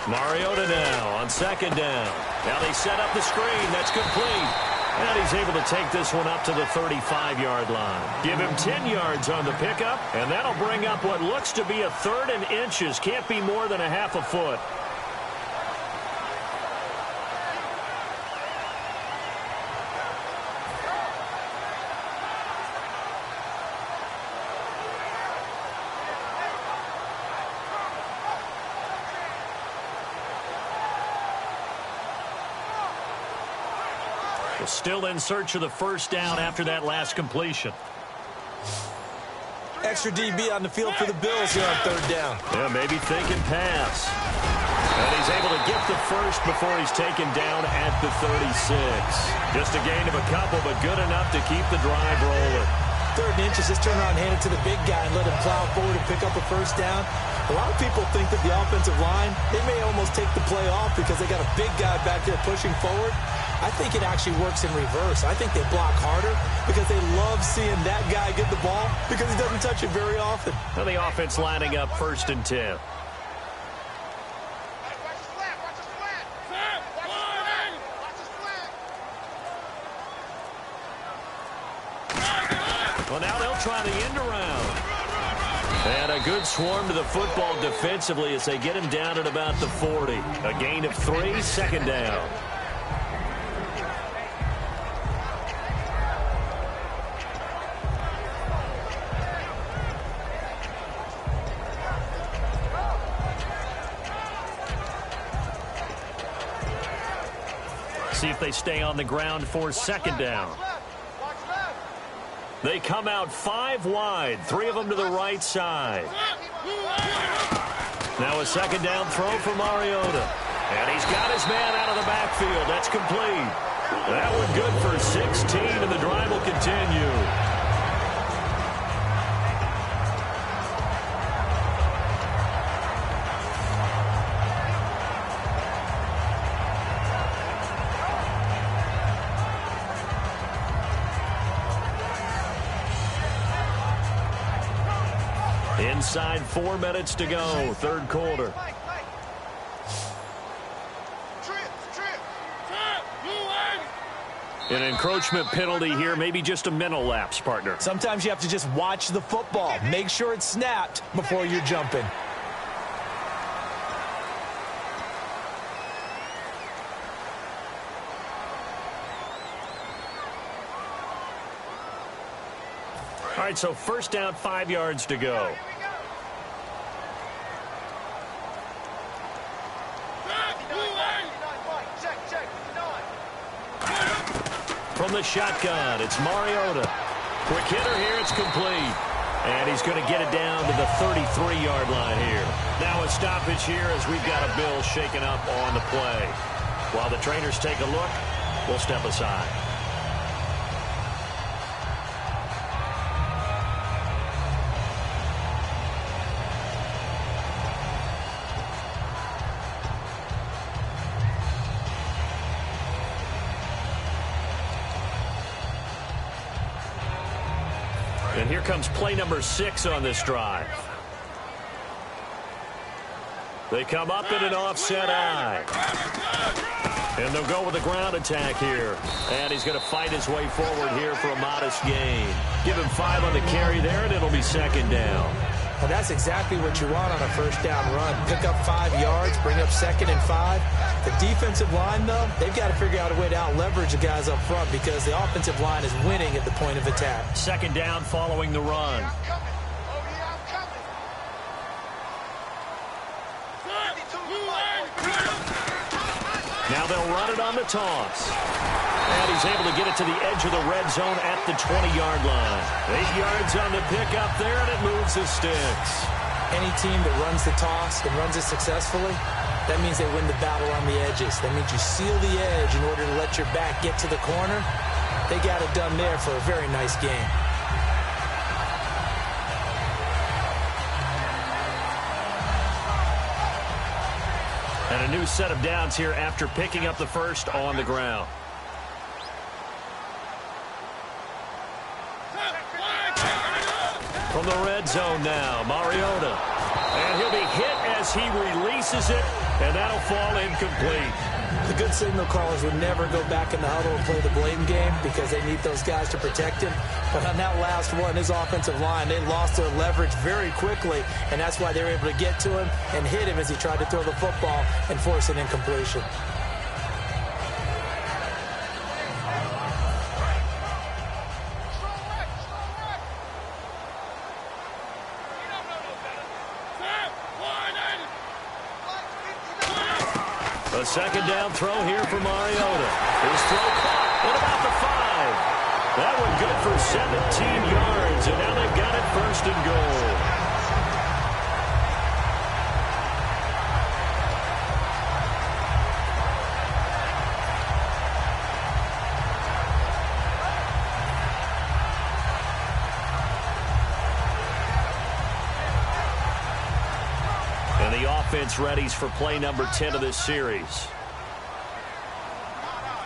Mariota now on 2nd down. Now they set up the screen. That's complete. And he's able to take this one up to the 35-yard line. Give him 10 yards on the pickup, and that'll bring up what looks to be a 3rd and inches. Can't be more than a half a foot. Still in search of the 1st down after that last completion. Extra DB on the field for the Bills here on 3rd down. Yeah, maybe thinking pass. And he's able to get the first before he's taken down at the 36. Just a gain of a couple, but good enough to keep the drive rolling. 3rd and inches, just turn around and hand it to the big guy and let him plow forward and pick up a 1st down. A lot of people think that the offensive line, they may almost take the play off because they got a big guy back there pushing forward. I think it actually works in reverse. I think they block harder because they love seeing that guy get the ball because he doesn't touch it very often. Now the offense lining up 1st and 10. Well, now they'll try the end around. And a good swarm to the football defensively as they get him down at about the 40. A gain of 3, 2nd down. See if they stay on the ground for 2nd down. They come out 5 wide, 3 of them to the right side. Now a second down throw for Mariota. And he's got his man out of the backfield. That's complete. That one good for 16, and the drive will continue. Inside 4 minutes to go, third quarter. An encroachment penalty here, maybe just a mental lapse, partner. Sometimes you have to just watch the football. Make sure it's snapped before you're jumping. All right, so first down, 5 yards to go. From the shotgun, it's Mariota. Quick hitter here, it's complete. And he's going to get it down to the 33-yard line here. Now a stoppage here as we've got a bill shaken up on the play. While the trainers take a look, we'll step aside. And here comes play number 6 on this drive. They come up in an offset eye. And they'll go with a ground attack here. And he's going to fight his way forward here for a modest gain. Give him 5 on the carry there, and it'll be second down. Well, that's exactly what you want on a first down run. Pick up 5 yards, bring up 2nd and 5. The defensive line, though, they've got to figure out a way to out-leverage the guys up front because the offensive line is winning at the point of attack. Second down following the run. Now they'll run it on the toss. And he's able to get it to the edge of the red zone at the 20-yard line. 8 yards on the pickup there, and it moves the sticks. Any team that runs the toss and runs it successfully, that means they win the battle on the edges. That means you seal the edge in order to let your back get to the corner. They got it done there for a very nice game. And a new set of downs here after picking up the first on the ground. From the red zone now, Mariota. And he'll be hit as he releases it, and that'll fall incomplete. The good signal callers would never go back in the huddle and play the blame game because they need those guys to protect him. But on that last one, his offensive line, they lost their leverage very quickly, and that's why they were able to get to him and hit him as he tried to throw the football and force an incompletion. A second down throw here for Mariota. His throw caught at about the 5. That one good for 17 yards, and now they've got it first and goal. Offense readies for play number 10 of this series.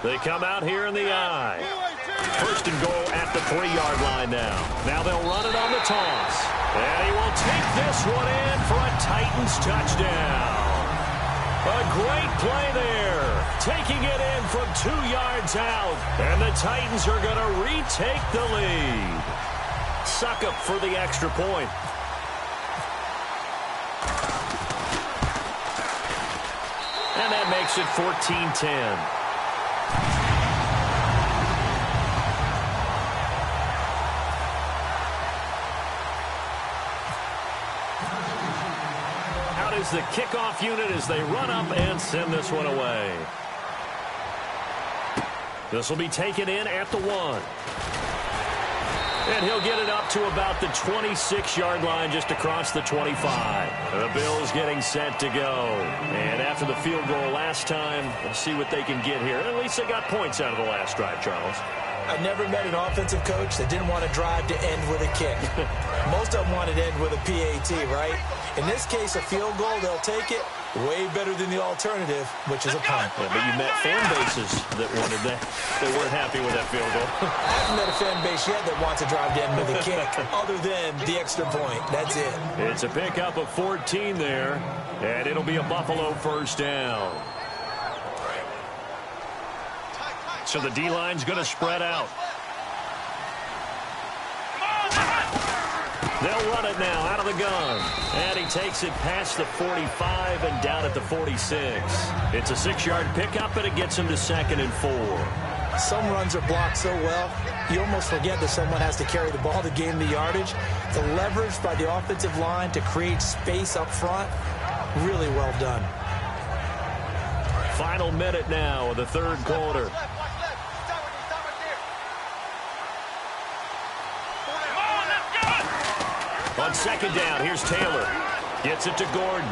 They come out here in the eye. First and goal at the 3-yard line now. Now they'll run it on the toss. And he will take this one in for a Titans touchdown. A great play there. Taking it in from 2 yards out. And the Titans are going to retake the lead. Suck up for the extra point. And that makes it 14-10. Out is the kickoff unit as they run up and send this one away. This will be taken in at the 1. And he'll get it up to about the 26-yard line just across the 25. The Bills getting set to go. And after the field goal last time, we'll see what they can get here. At least they got points out of the last drive, Charles. I never met an offensive coach that didn't want to drive to end with a kick. Most of them wanted to end with a PAT, right? In this case, a field goal, they'll take it. Way better than the alternative, which is a punt. Yeah, but you met fan bases that wanted that. They weren't happy with that field goal. I haven't met a fan base yet that wants to drive to end with a kick, other than the extra point. That's it. It's a pickup of 14 there, and it'll be a Buffalo first down. So the D-line's going to spread out. They'll run it now out of the gun. And he takes it past the 45 and down at the 46. It's a 6-yard pickup, and it gets him to 2nd and 4. Some runs are blocked so well, you almost forget that someone has to carry the ball to gain the yardage. The leverage by the offensive line to create space up front, really well done. Final minute now of the third quarter. On second down, here's Taylor. Gets it to Gordon.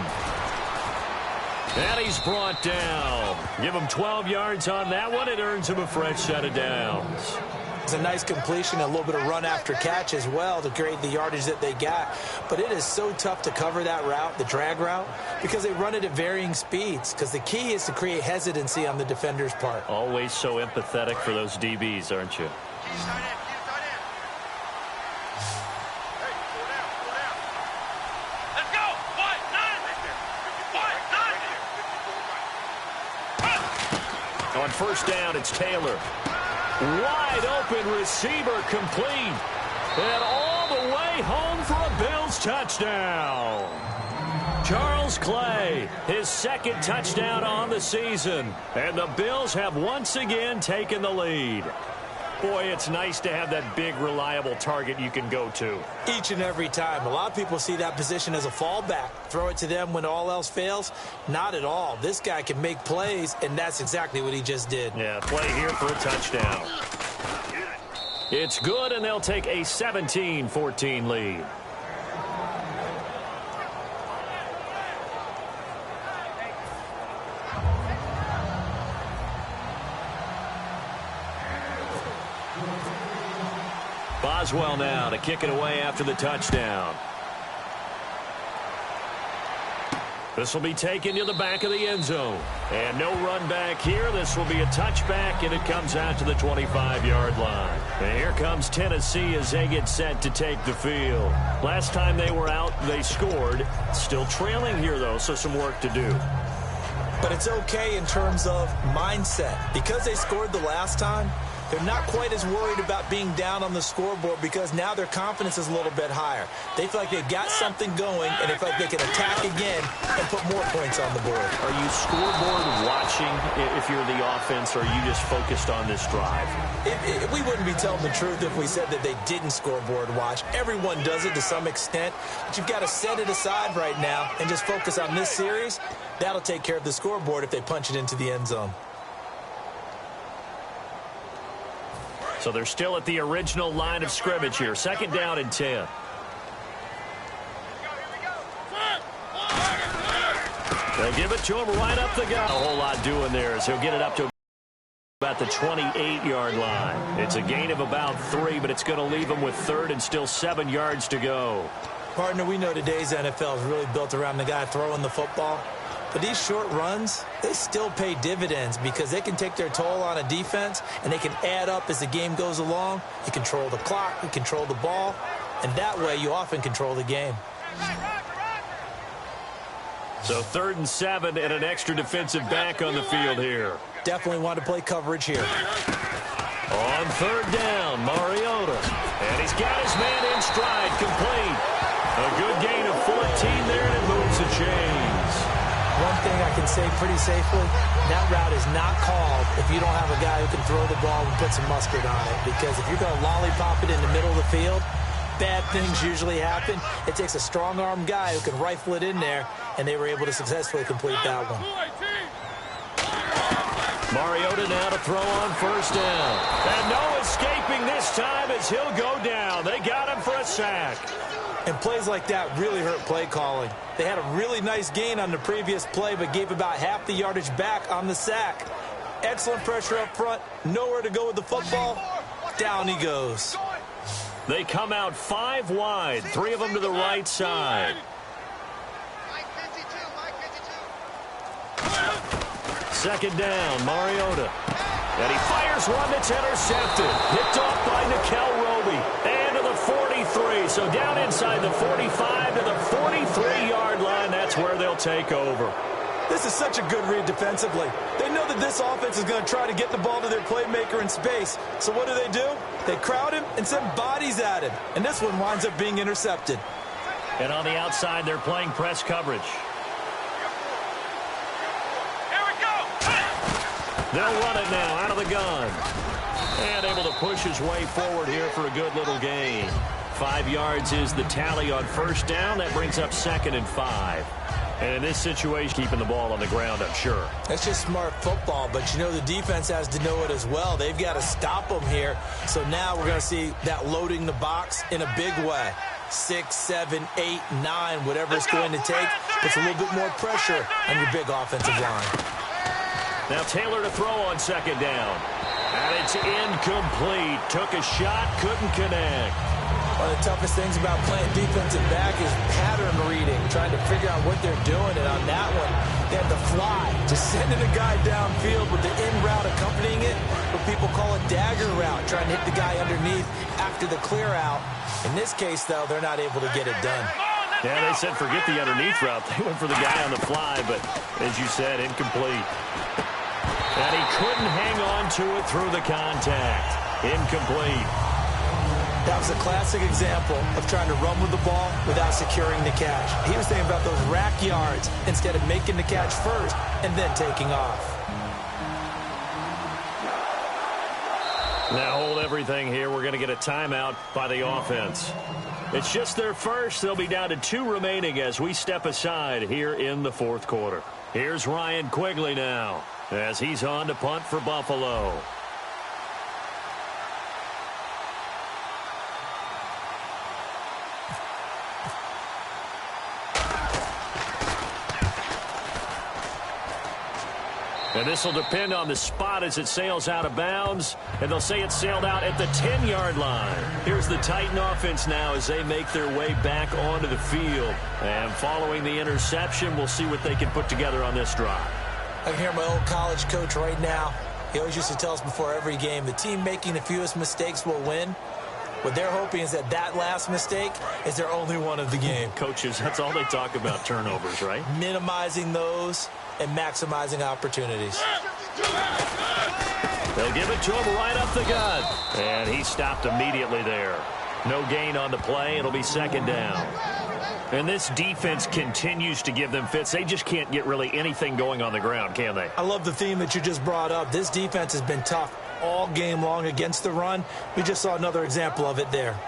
And he's brought down. Give him 12 yards on that one. It earns him a fresh set of downs. It's a nice completion, a little bit of run after catch as well to create the yardage that they got. But it is so tough to cover that route, the drag route, because they run it at varying speeds. Because the key is to create hesitancy on the defender's part. Always so empathetic for those DBs, aren't you? On first down, it's Taylor. Wide open receiver complete. And all the way home for a Bills touchdown. Charles Clay, his second touchdown on the season. And the Bills have once again taken the lead. Boy, it's nice to have that big, reliable target you can go to. Each and every time. A lot of people see that position as a fallback. Throw it to them when all else fails. Not at all. This guy can make plays, and that's exactly what he just did. Yeah, play here for a touchdown. It's good, and they'll take a 17-14 lead. Boswell now to kick it away after the touchdown. This will be taken to the back of the end zone. And no run back here. This will be a touchback, and it comes out to the 25-yard line. And here comes Tennessee as they get set to take the field. Last time they were out, they scored. Still trailing here, though, so some work to do. But it's okay in terms of mindset. Because they scored the last time, they're not quite as worried about being down on the scoreboard because now their confidence is a little bit higher. They feel like they've got something going, and they feel like they can attack again and put more points on the board. Are you scoreboard watching if you're the offense, or are you just focused on this drive? We wouldn't be telling the truth if we said that they didn't scoreboard watch. Everyone does it to some extent, but you've got to set it aside right now and just focus on this series. That'll take care of the scoreboard if they punch it into the end zone. So they're still at the original line of scrimmage here. Second down and 10. They'll give it to him right up the gut. A whole lot doing there as he'll get it up to about the 28-yard line. It's a gain of about 3, but it's going to leave him with third and still 7 yards to go. Partner, we know today's NFL is really built around the guy throwing the football. But these short runs, they still pay dividends because they can take their toll on a defense, and they can add up as the game goes along. You control the clock, you control the ball, and that way you often control the game. So 3rd and 7 and an extra defensive back on the field here. Definitely want to play coverage here. On 3rd down, Mariota. And he's got his man in stride, complete. A good gain of 14 there, and it moves the chains. One thing I can say pretty safely, that route is not called if you don't have a guy who can throw the ball and put some mustard on it. Because if you're going to lollipop it in the middle of the field, bad things usually happen. It takes a strong-arm guy who can rifle it in there, and they were able to successfully complete that one. Mariota now to throw on 1st down. And no escaping this time as he'll go down. They got him for a sack. And plays like that really hurt play calling. They had a really nice gain on the previous play, but gave about half the yardage back on the sack. Excellent pressure up front. Nowhere to go with the football. Down he goes. They come out 5 wide. 3 of them to the right side. Second down, Mariota. And he fires one that's intercepted. Picked off by Nickel Roby. And to the 43. So down inside the 45 to the 43-yard line. That's where they'll take over. This is such a good read defensively. They know that this offense is going to try to get the ball to their playmaker in space. So what do? They crowd him and send bodies at him. And this one winds up being intercepted. And on the outside, they're playing press coverage. They'll run it now out of the gun. And able to push his way forward here for a good little gain. 5 yards is the tally on first down. That brings up 2nd and 5. And in this situation, keeping the ball on the ground, I'm sure. That's just smart football, but you know the defense has to know it as well. They've got to stop them here. So now we're going to see that loading the box in a big way. 6, 7, 8, 9, whatever it's going to take. Puts a little bit more pressure on your big offensive line. Now Taylor to throw on 2nd down. And it's incomplete. Took a shot, couldn't connect. One of the toughest things about playing defensive back is pattern reading, trying to figure out what they're doing. And on that one, they had to fly, just sending a guy downfield with the in route accompanying it, what people call a dagger route, trying to hit the guy underneath after the clear out. In this case, though, they're not able to get it done. Yeah, they said forget the underneath route. They went for the guy on the fly, but as you said, incomplete. And he couldn't hang on to it through the contact. Incomplete. That was a classic example of trying to run with the ball without securing the catch. He was thinking about those rack yards instead of making the catch first and then taking off. Now hold everything here. We're going to get a timeout by the offense. It's just their first. They'll be down to 2 remaining as we step aside here in the 4th quarter. Here's Ryan Quigley now as he's on to punt for Buffalo. And this will depend on the spot as it sails out of bounds. And they'll say it sailed out at the 10-yard line. Here's the Titan offense now as they make their way back onto the field. And following the interception, we'll see what they can put together on this drive. I can hear my old college coach right now. He always used to tell us before every game, the team making the fewest mistakes will win. What they're hoping is that that last mistake is their only one of the game. Coaches, that's all they talk about, turnovers, right? Minimizing those and maximizing opportunities. They'll give it to him right up the gut. And he stopped immediately there. No gain on the play. It'll be 2nd down. And this defense continues to give them fits. They just can't get really anything going on the ground, can they? I love the theme that you just brought up. This defense has been tough all game long against the run. We just saw another example of it there.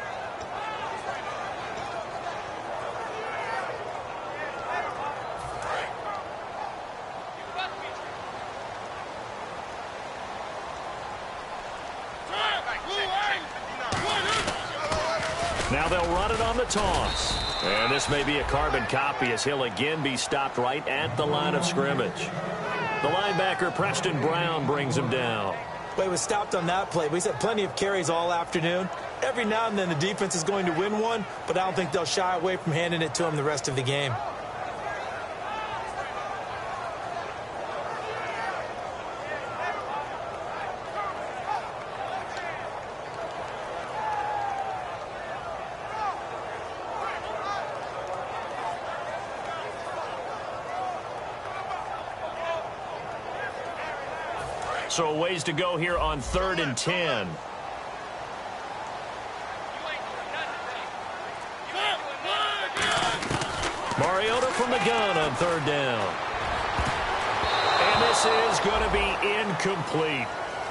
Now they'll run it on the toss. And this may be a carbon copy as he'll again be stopped right at the line of scrimmage. The linebacker, Preston Brown, brings him down. Well, he was stopped on that play, but he's had plenty of carries all afternoon. Every now and then the defense is going to win one, but I don't think they'll shy away from handing it to him the rest of the game. So a ways to go here on 3rd and 10. Mariota from the gun on 3rd down. And this is going to be incomplete.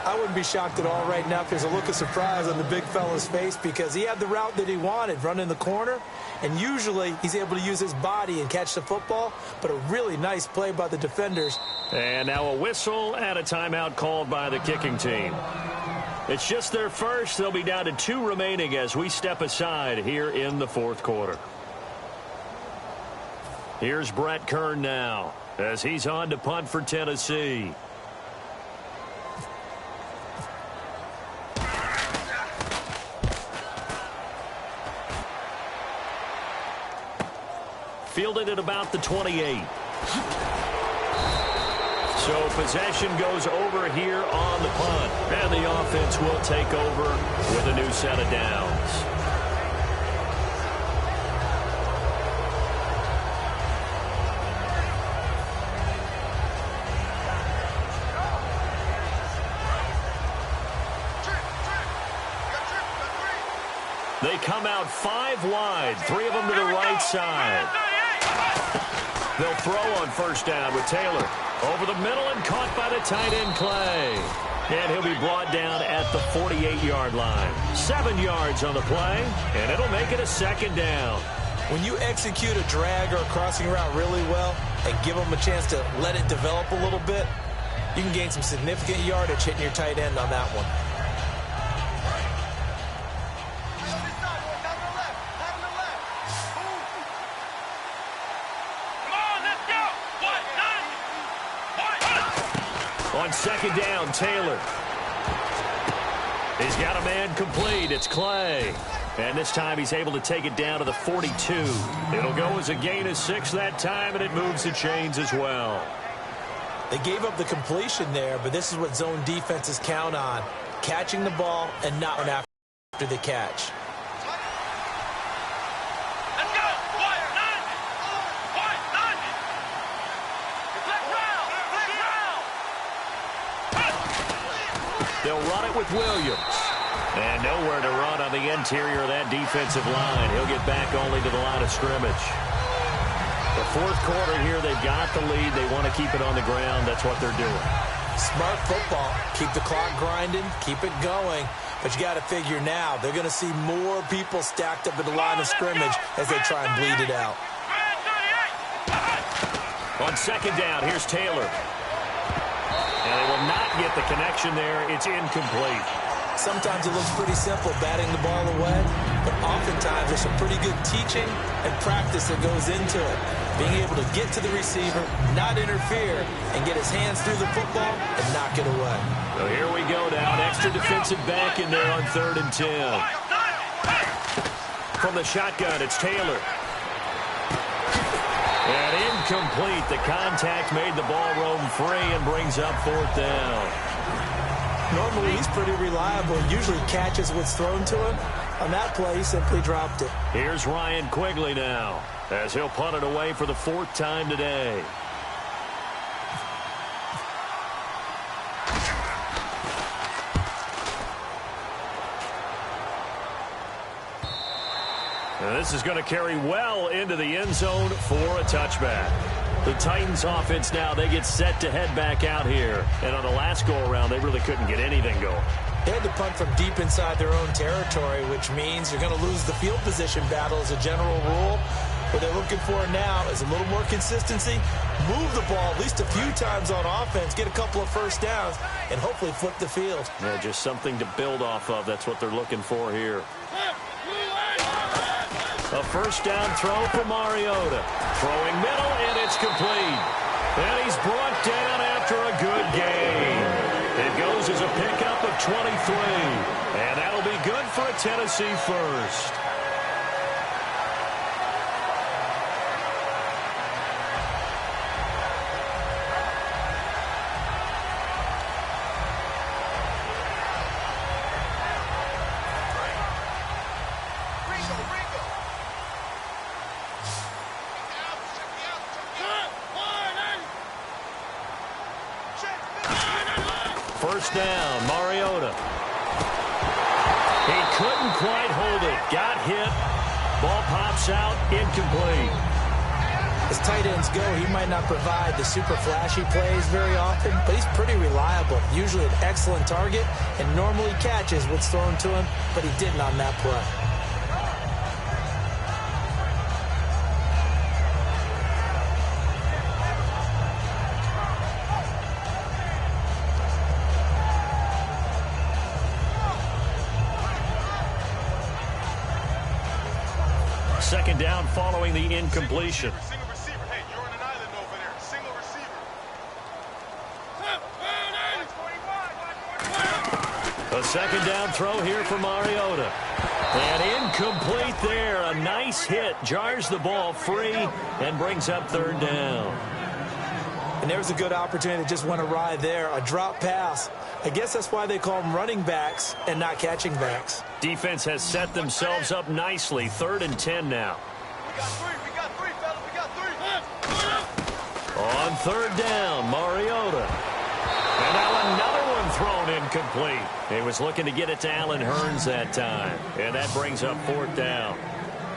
I wouldn't be shocked at all right now if there's a look of surprise on the big fella's face because he had the route that he wanted, running the corner, and usually he's able to use his body and catch the football, but a really nice play by the defenders. And now a whistle and a timeout called by the kicking team. It's just their first. They'll be down to 2 remaining as we step aside here in the fourth quarter. Here's Brett Kern now as he's on to punt for Tennessee. Fielded at about the 28. So possession goes over here on the punt. And the offense will take over with a new set of downs. They come out 5 wide, 3 of them to the right side. They'll throw on first down with Taylor. Over the middle and caught by the tight end, Clay. And he'll be brought down at the 48-yard line. 7 yards on the play, and it'll make it a second down. When you execute a drag or a crossing route really well and give them a chance to let it develop a little bit, you can gain some significant yardage hitting your tight end on that one. On second down, Taylor. He's got a man complete. It's Clay. And this time he's able to take it down to the 42. It'll go as a gain of 6 that time, and it moves the chains as well. They gave up the completion there, but this is what zone defenses count on. Catching the ball and not after the catch. They'll run it with Williams. And nowhere to run on the interior of that defensive line. He'll get back only to the line of scrimmage. The fourth quarter here, they've got the lead. They want to keep it on the ground. That's what they're doing. Smart football. Keep the clock grinding. Keep it going. But you got to figure now, they're going to see more people stacked up at the line of scrimmage as they try and bleed it out. On second down, here's Taylor. And they will not get the connection there. It's incomplete. Sometimes it looks pretty simple, batting the ball away, but oftentimes there's some pretty good teaching and practice that goes into it. Being able to get to the receiver, not interfere, and get his hands through the football and knock it away. So here we go now. An extra defensive back in there on 3rd and 10. From the shotgun, it's Taylor. And incomplete. The contact made the ball roam free and brings up 4th down. Normally, he's pretty reliable. Usually catches what's thrown to him. On that play, he simply dropped it. Here's Ryan Quigley now, as he'll punt it away for the 4th time today. And this is going to carry well into the end zone for a touchback. The Titans offense now, they get set to head back out here. And on the last go-around, they really couldn't get anything going. They had to punt from deep inside their own territory, which means you're going to lose the field position battle as a general rule. What they're looking for now is a little more consistency, move the ball at least a few times on offense, get a couple of first downs, and hopefully flip the field. Yeah, just something to build off of. That's what they're looking for here. A first down throw for Mariota. Throwing middle, and it's complete. And he's brought down after a good gain. It goes as a pickup of 23. And that'll be good for a Tennessee first. First down, Mariota. He couldn't quite hold it. Got hit. Ball pops out, incomplete. As tight ends go, he might not provide the super flashy plays very often, but he's pretty reliable. Usually an excellent target and normally catches what's thrown to him, but he didn't on that play. Second down following the incompletion. Single receiver. Hey, you're on an island over there. Single receiver. A second down throw here for Mariota. And incomplete there. A nice hit. Jars the ball free and brings up third down. And there's a good opportunity that just went awry there. A drop pass. I guess that's why they call them running backs and not catching backs. Defense has set themselves up nicely. 3rd and 10 now. We got three, fellas. We got three. On third down, Mariota. And now another one thrown incomplete. He was looking to get it to Allen Hurns that time. And that brings up 4th down.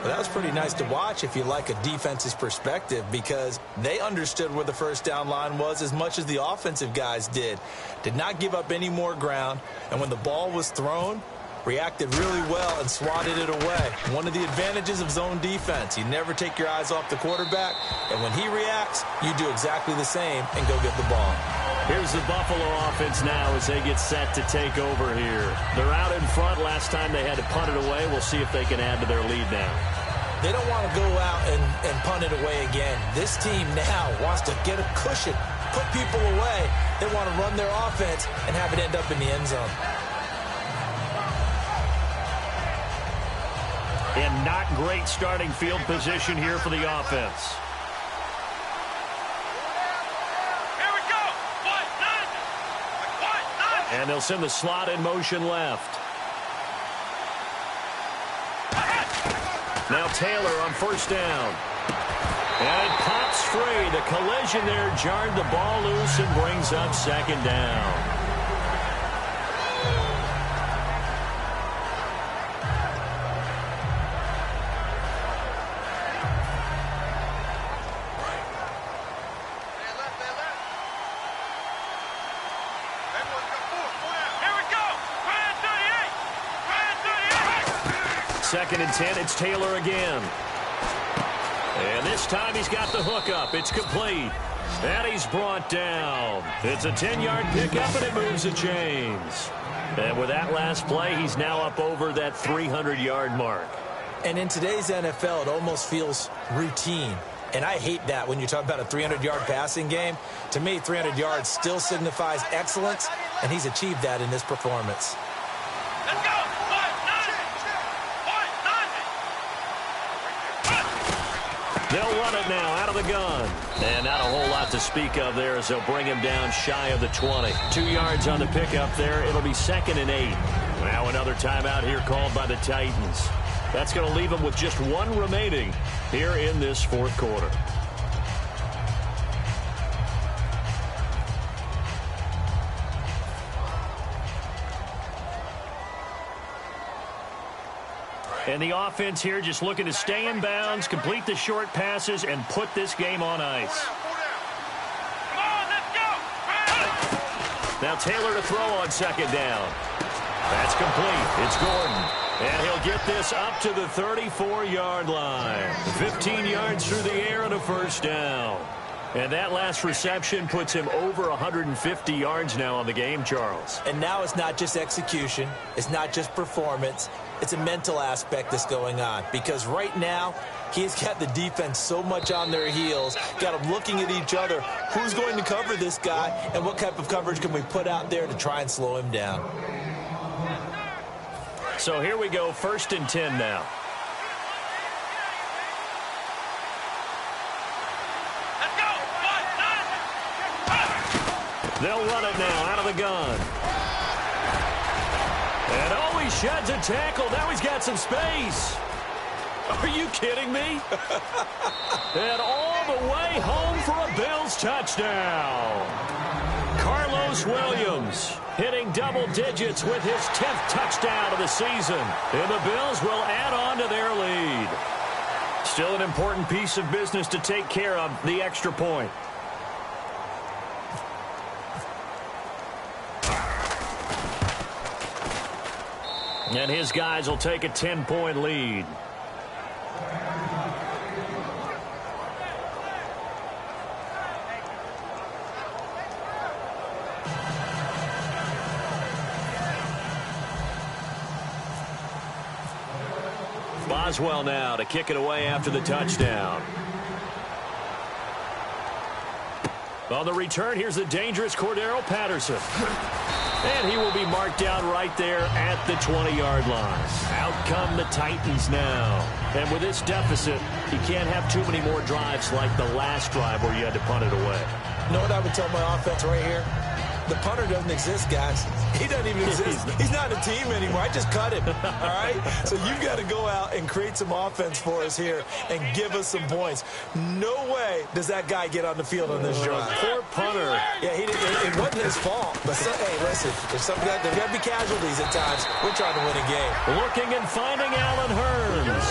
Well, that was pretty nice to watch if you like a defense's perspective, because they understood where the first down line was as much as the offensive guys did. Did not give up any more ground, and when the ball was thrown, reacted really well and swatted it away. One of the advantages of zone defense, you never take your eyes off the quarterback, and when he reacts, you do exactly the same and go get the ball. Here's the Buffalo offense now as they get set to take over here. They're out in front. Last time they had to punt it away. We'll see if they can add to their lead now. They don't want to go out and punt it away again. This team now wants to get a cushion, put people away. They want to run their offense and have it end up in the end zone. And not great starting field position here for the offense. And they'll send the slot in motion left. Now Taylor on first down. And it pops free. The collision there jarred the ball loose and brings up second down. Second and 10, it's Taylor again. And this time he's got the hook up. It's complete. And he's brought down. It's a 10-yard pickup, and it moves the chains. And with that last play, he's now up over that 300-yard mark. And in today's NFL, it almost feels routine. And I hate that when you talk about a 300-yard passing game. To me, 300 yards still signifies excellence, and he's achieved that in this performance. Let's go. They'll run it now out of the gun. And not a whole lot to speak of there as they'll bring him down shy of the 20. 2 yards on the pickup there. It'll be 2nd and 8. Now another timeout here called by the Titans. That's going to leave them with just 1 remaining here in this 4th quarter. And the offense here just looking to stay in bounds, complete the short passes, and put this game on ice. Now Taylor to throw on second down. That's complete. It's Gordon. And he'll get this up to the 34-yard line. 15 yards through the air and a first down. And that last reception puts him over 150 yards now on the game, Charles. And now it's not just execution. It's not just performance. It's a mental aspect that's going on, because right now he's got the defense so much on their heels, got them looking at each other. Who's going to cover this guy, and what type of coverage can we put out there to try and slow him down? So here we go, 1st and 10 now. They'll run it now out of the gun. And oh, he sheds a tackle. Now he's got some space. Are you kidding me? And all the way home for a Bills touchdown. Carlos Williams hitting double digits with his 10th touchdown of the season. And the Bills will add on to their lead. Still an important piece of business to take care of, the extra point. And his guys will take a 10-point lead. Boswell now to kick it away after the touchdown. On the return, here's the dangerous Cordero Patterson. And he will be marked down right there at the 20-yard line. Out come the Titans now. And with this deficit, you can't have too many more drives like the last drive where you had to punt it away. You know what I would tell my offense right here? The punter doesn't exist, guys. He doesn't even exist. He's not a team anymore. I just cut him, all right? So you've got to go out and create some offense for us here and give us some points. No way does that guy get on the field on this drive. Poor punter. Yeah, it wasn't his fault. But, hey, listen, there's got to be casualties at times. We're trying to win a game. Looking and finding Allen Hurns.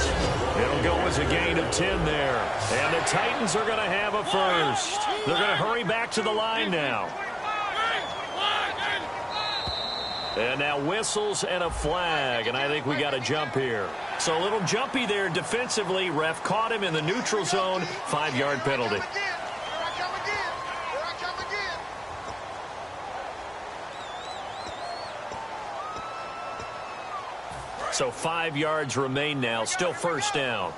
It'll go as a gain of 10 there. And the Titans are going to have a first. They're going to hurry back to the line now. And now whistles and a flag, and I think we got a jump here. So a little jumpy there defensively. Ref caught him in the neutral zone. 5-yard penalty. So 5 yards remain now. Still first down.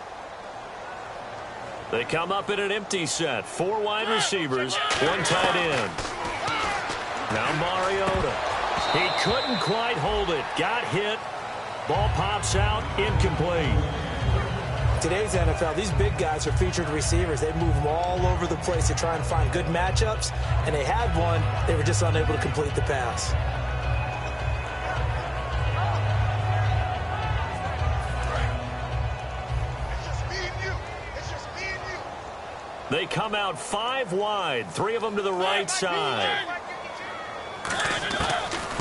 They come up in an empty set. 4 wide receivers, 1 tight end. Now Mariota. He couldn't quite hold it. Got hit. Ball pops out. Incomplete. Today's NFL, these big guys are featured receivers. They move them all over the place to try and find good matchups. And they had one. They were just unable to complete the pass. They come out 5 wide. 3 of them to the right side.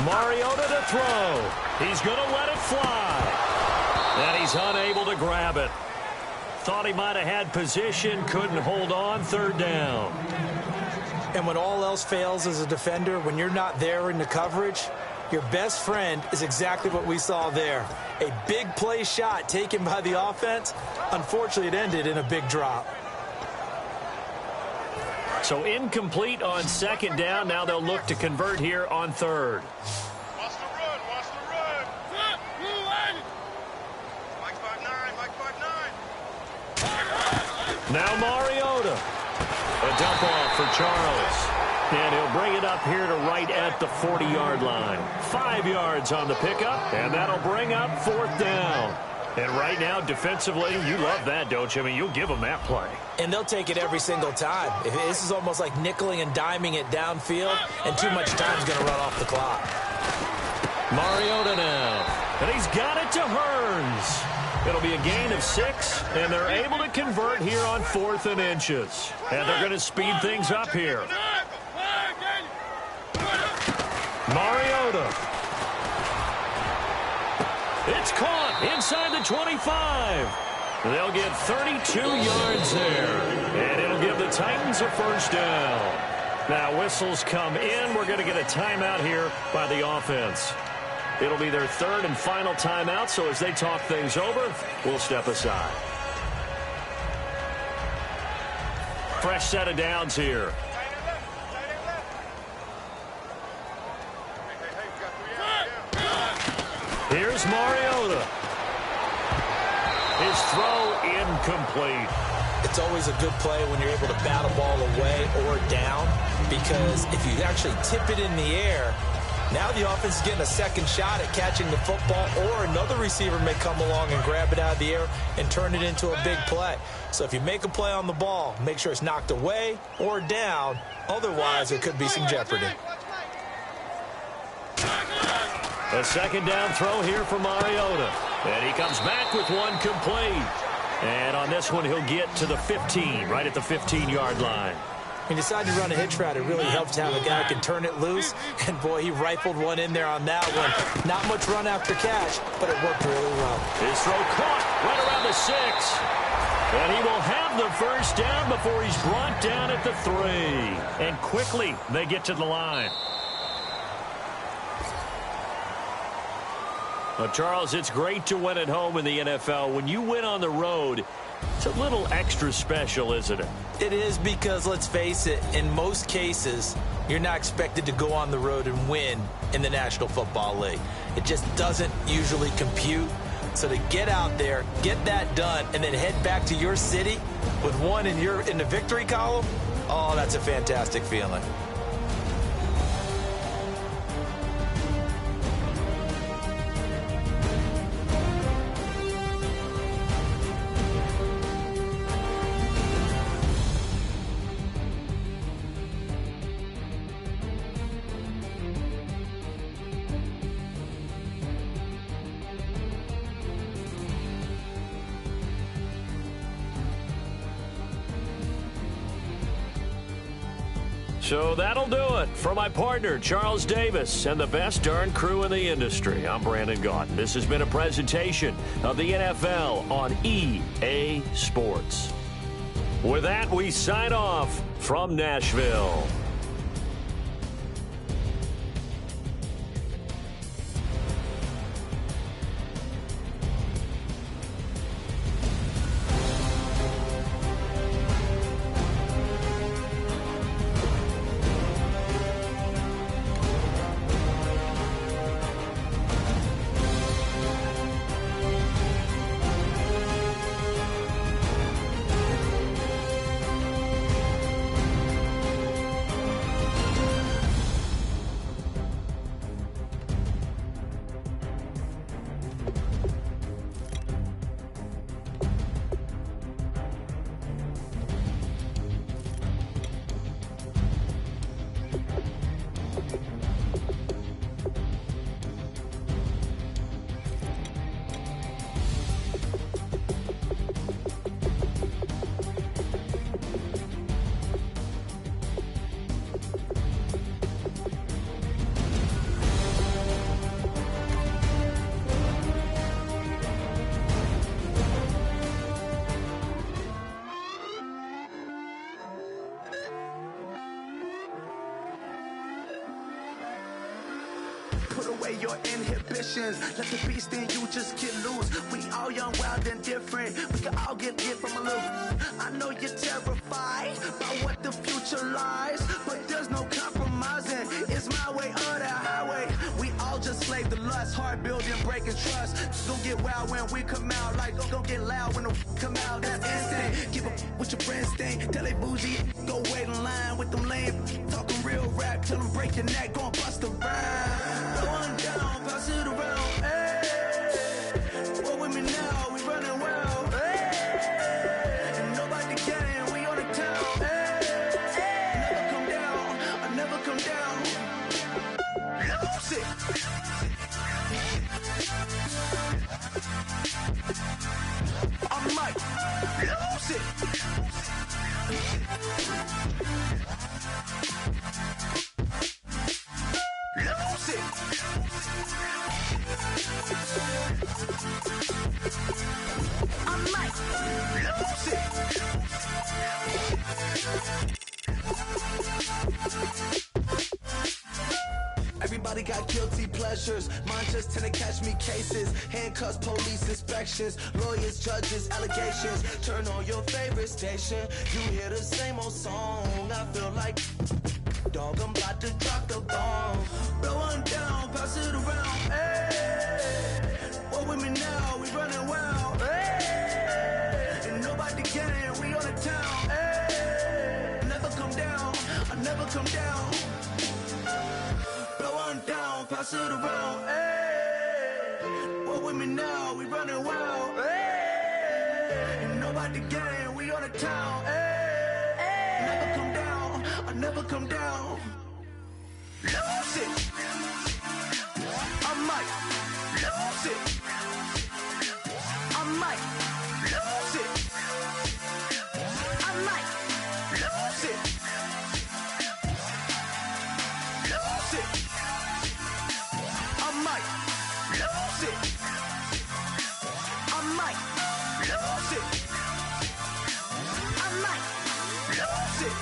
Mariota to throw. He's going to let it fly. And he's unable to grab it. Thought he might have had position. Couldn't hold on. 3rd down. And when all else fails as a defender, when you're not there in the coverage, your best friend is exactly what we saw there. A big play shot taken by the offense. Unfortunately, it ended in a big drop. So incomplete on 2nd down. Now they'll look to convert here on 3rd. Watch the run. Watch the run. Mike 5'9", Mike 5'9". Now Mariota. A dump off for Charles. And he'll bring it up here to right at the 40-yard line. 5 yards on the pickup, and that'll bring up 4th down. And right now, defensively, you love that, don't you? I mean, you'll give them that play. And they'll take it every single time. This is almost like nickeling and diming it downfield, and too much time's going to run off the clock. Mariota now. And he's got it to Hurns. It'll be a gain of 6, and they're able to convert here on 4th and inches. And they're going to speed things up here. Mariota. It's caught inside the 25. They'll get 32 yards there. And it'll give the Titans a first down. Now whistles come in. We're going to get a timeout here by the offense. It'll be their 3rd and final timeout. So as they talk things over, we'll step aside. Fresh set of downs here. Here's Mariota. His throw incomplete. It's always a good play when you're able to bat a ball away or down, because if you actually tip it in the air, now the offense is getting a second shot at catching the football, or another receiver may come along and grab it out of the air and turn it into a big play. So if you make a play on the ball, make sure it's knocked away or down. Otherwise, there could be some jeopardy. A 2nd down throw here for Mariota. And he comes back with one complete. And on this one, he'll get to the 15, right at the 15-yard line. He decided to run a hitch route. It really helps to have a guy who can turn it loose. And, boy, he rifled one in there on that one. Not much run after catch, but it worked really well. His throw caught right around the 6. And he will have the first down before he's brought down at the 3. And quickly, they get to the line. Well, Charles, it's great to win at home in the NFL. When you win on the road, it's a little extra special, isn't it? It is, because, let's face it, in most cases, you're not expected to go on the road and win in the National Football League. It just doesn't usually compute. So to get out there, get that done, and then head back to your city with one in the victory column, oh, that's a fantastic feeling. So that'll do it. For my partner, Charles Davis, and the best darn crew in the industry, I'm Brandon Gaudin. This has been a presentation of the NFL on EA Sports. With that, we sign off from Nashville. Put away your inhibitions. Let the beast in you just get loose. We all young, wild, and different. We can all get from a little. I know you're terrified by what the future lies, but there's no compromising. It's my way or the highway. We all just slave the lust, hard building, breaking trust. Don't get wild when we come out, like don't get loud when the come out. That's instant. Give up what your friends think. Tell they bougie, go wait in line with them lame. Talking real rap, tell them break your neck, gon' bust a rhyme. Going down, pass it around, hey. What with me now, we running wild, hey. And nobody can, we on the town, hey. Never come down, I never come down. Lose it. I might lose it. Lose it. I might lose it. Everybody got guilty pleasures. Mine just tend to catch me cases. Handcuffs, police inspections, lawyers, judges, allegations. Turn on your favorite station. You hear the same old song. I feel like dog, I'm about to drop the bomb. Blow one down, pass it around. Hey, what with me now? We running wild. Hey, and nobody can. We on the town. Hey, never come down. I never come down. Blow one down, pass it around. Hey, what with me now? We running wild. Hey, and nobody can. We on the town. Hey, never come down. I never come down. Lose it. I might lose it. I might lose it. I might lose it. Lose it. I might lose it. I might lose it. I might lose it.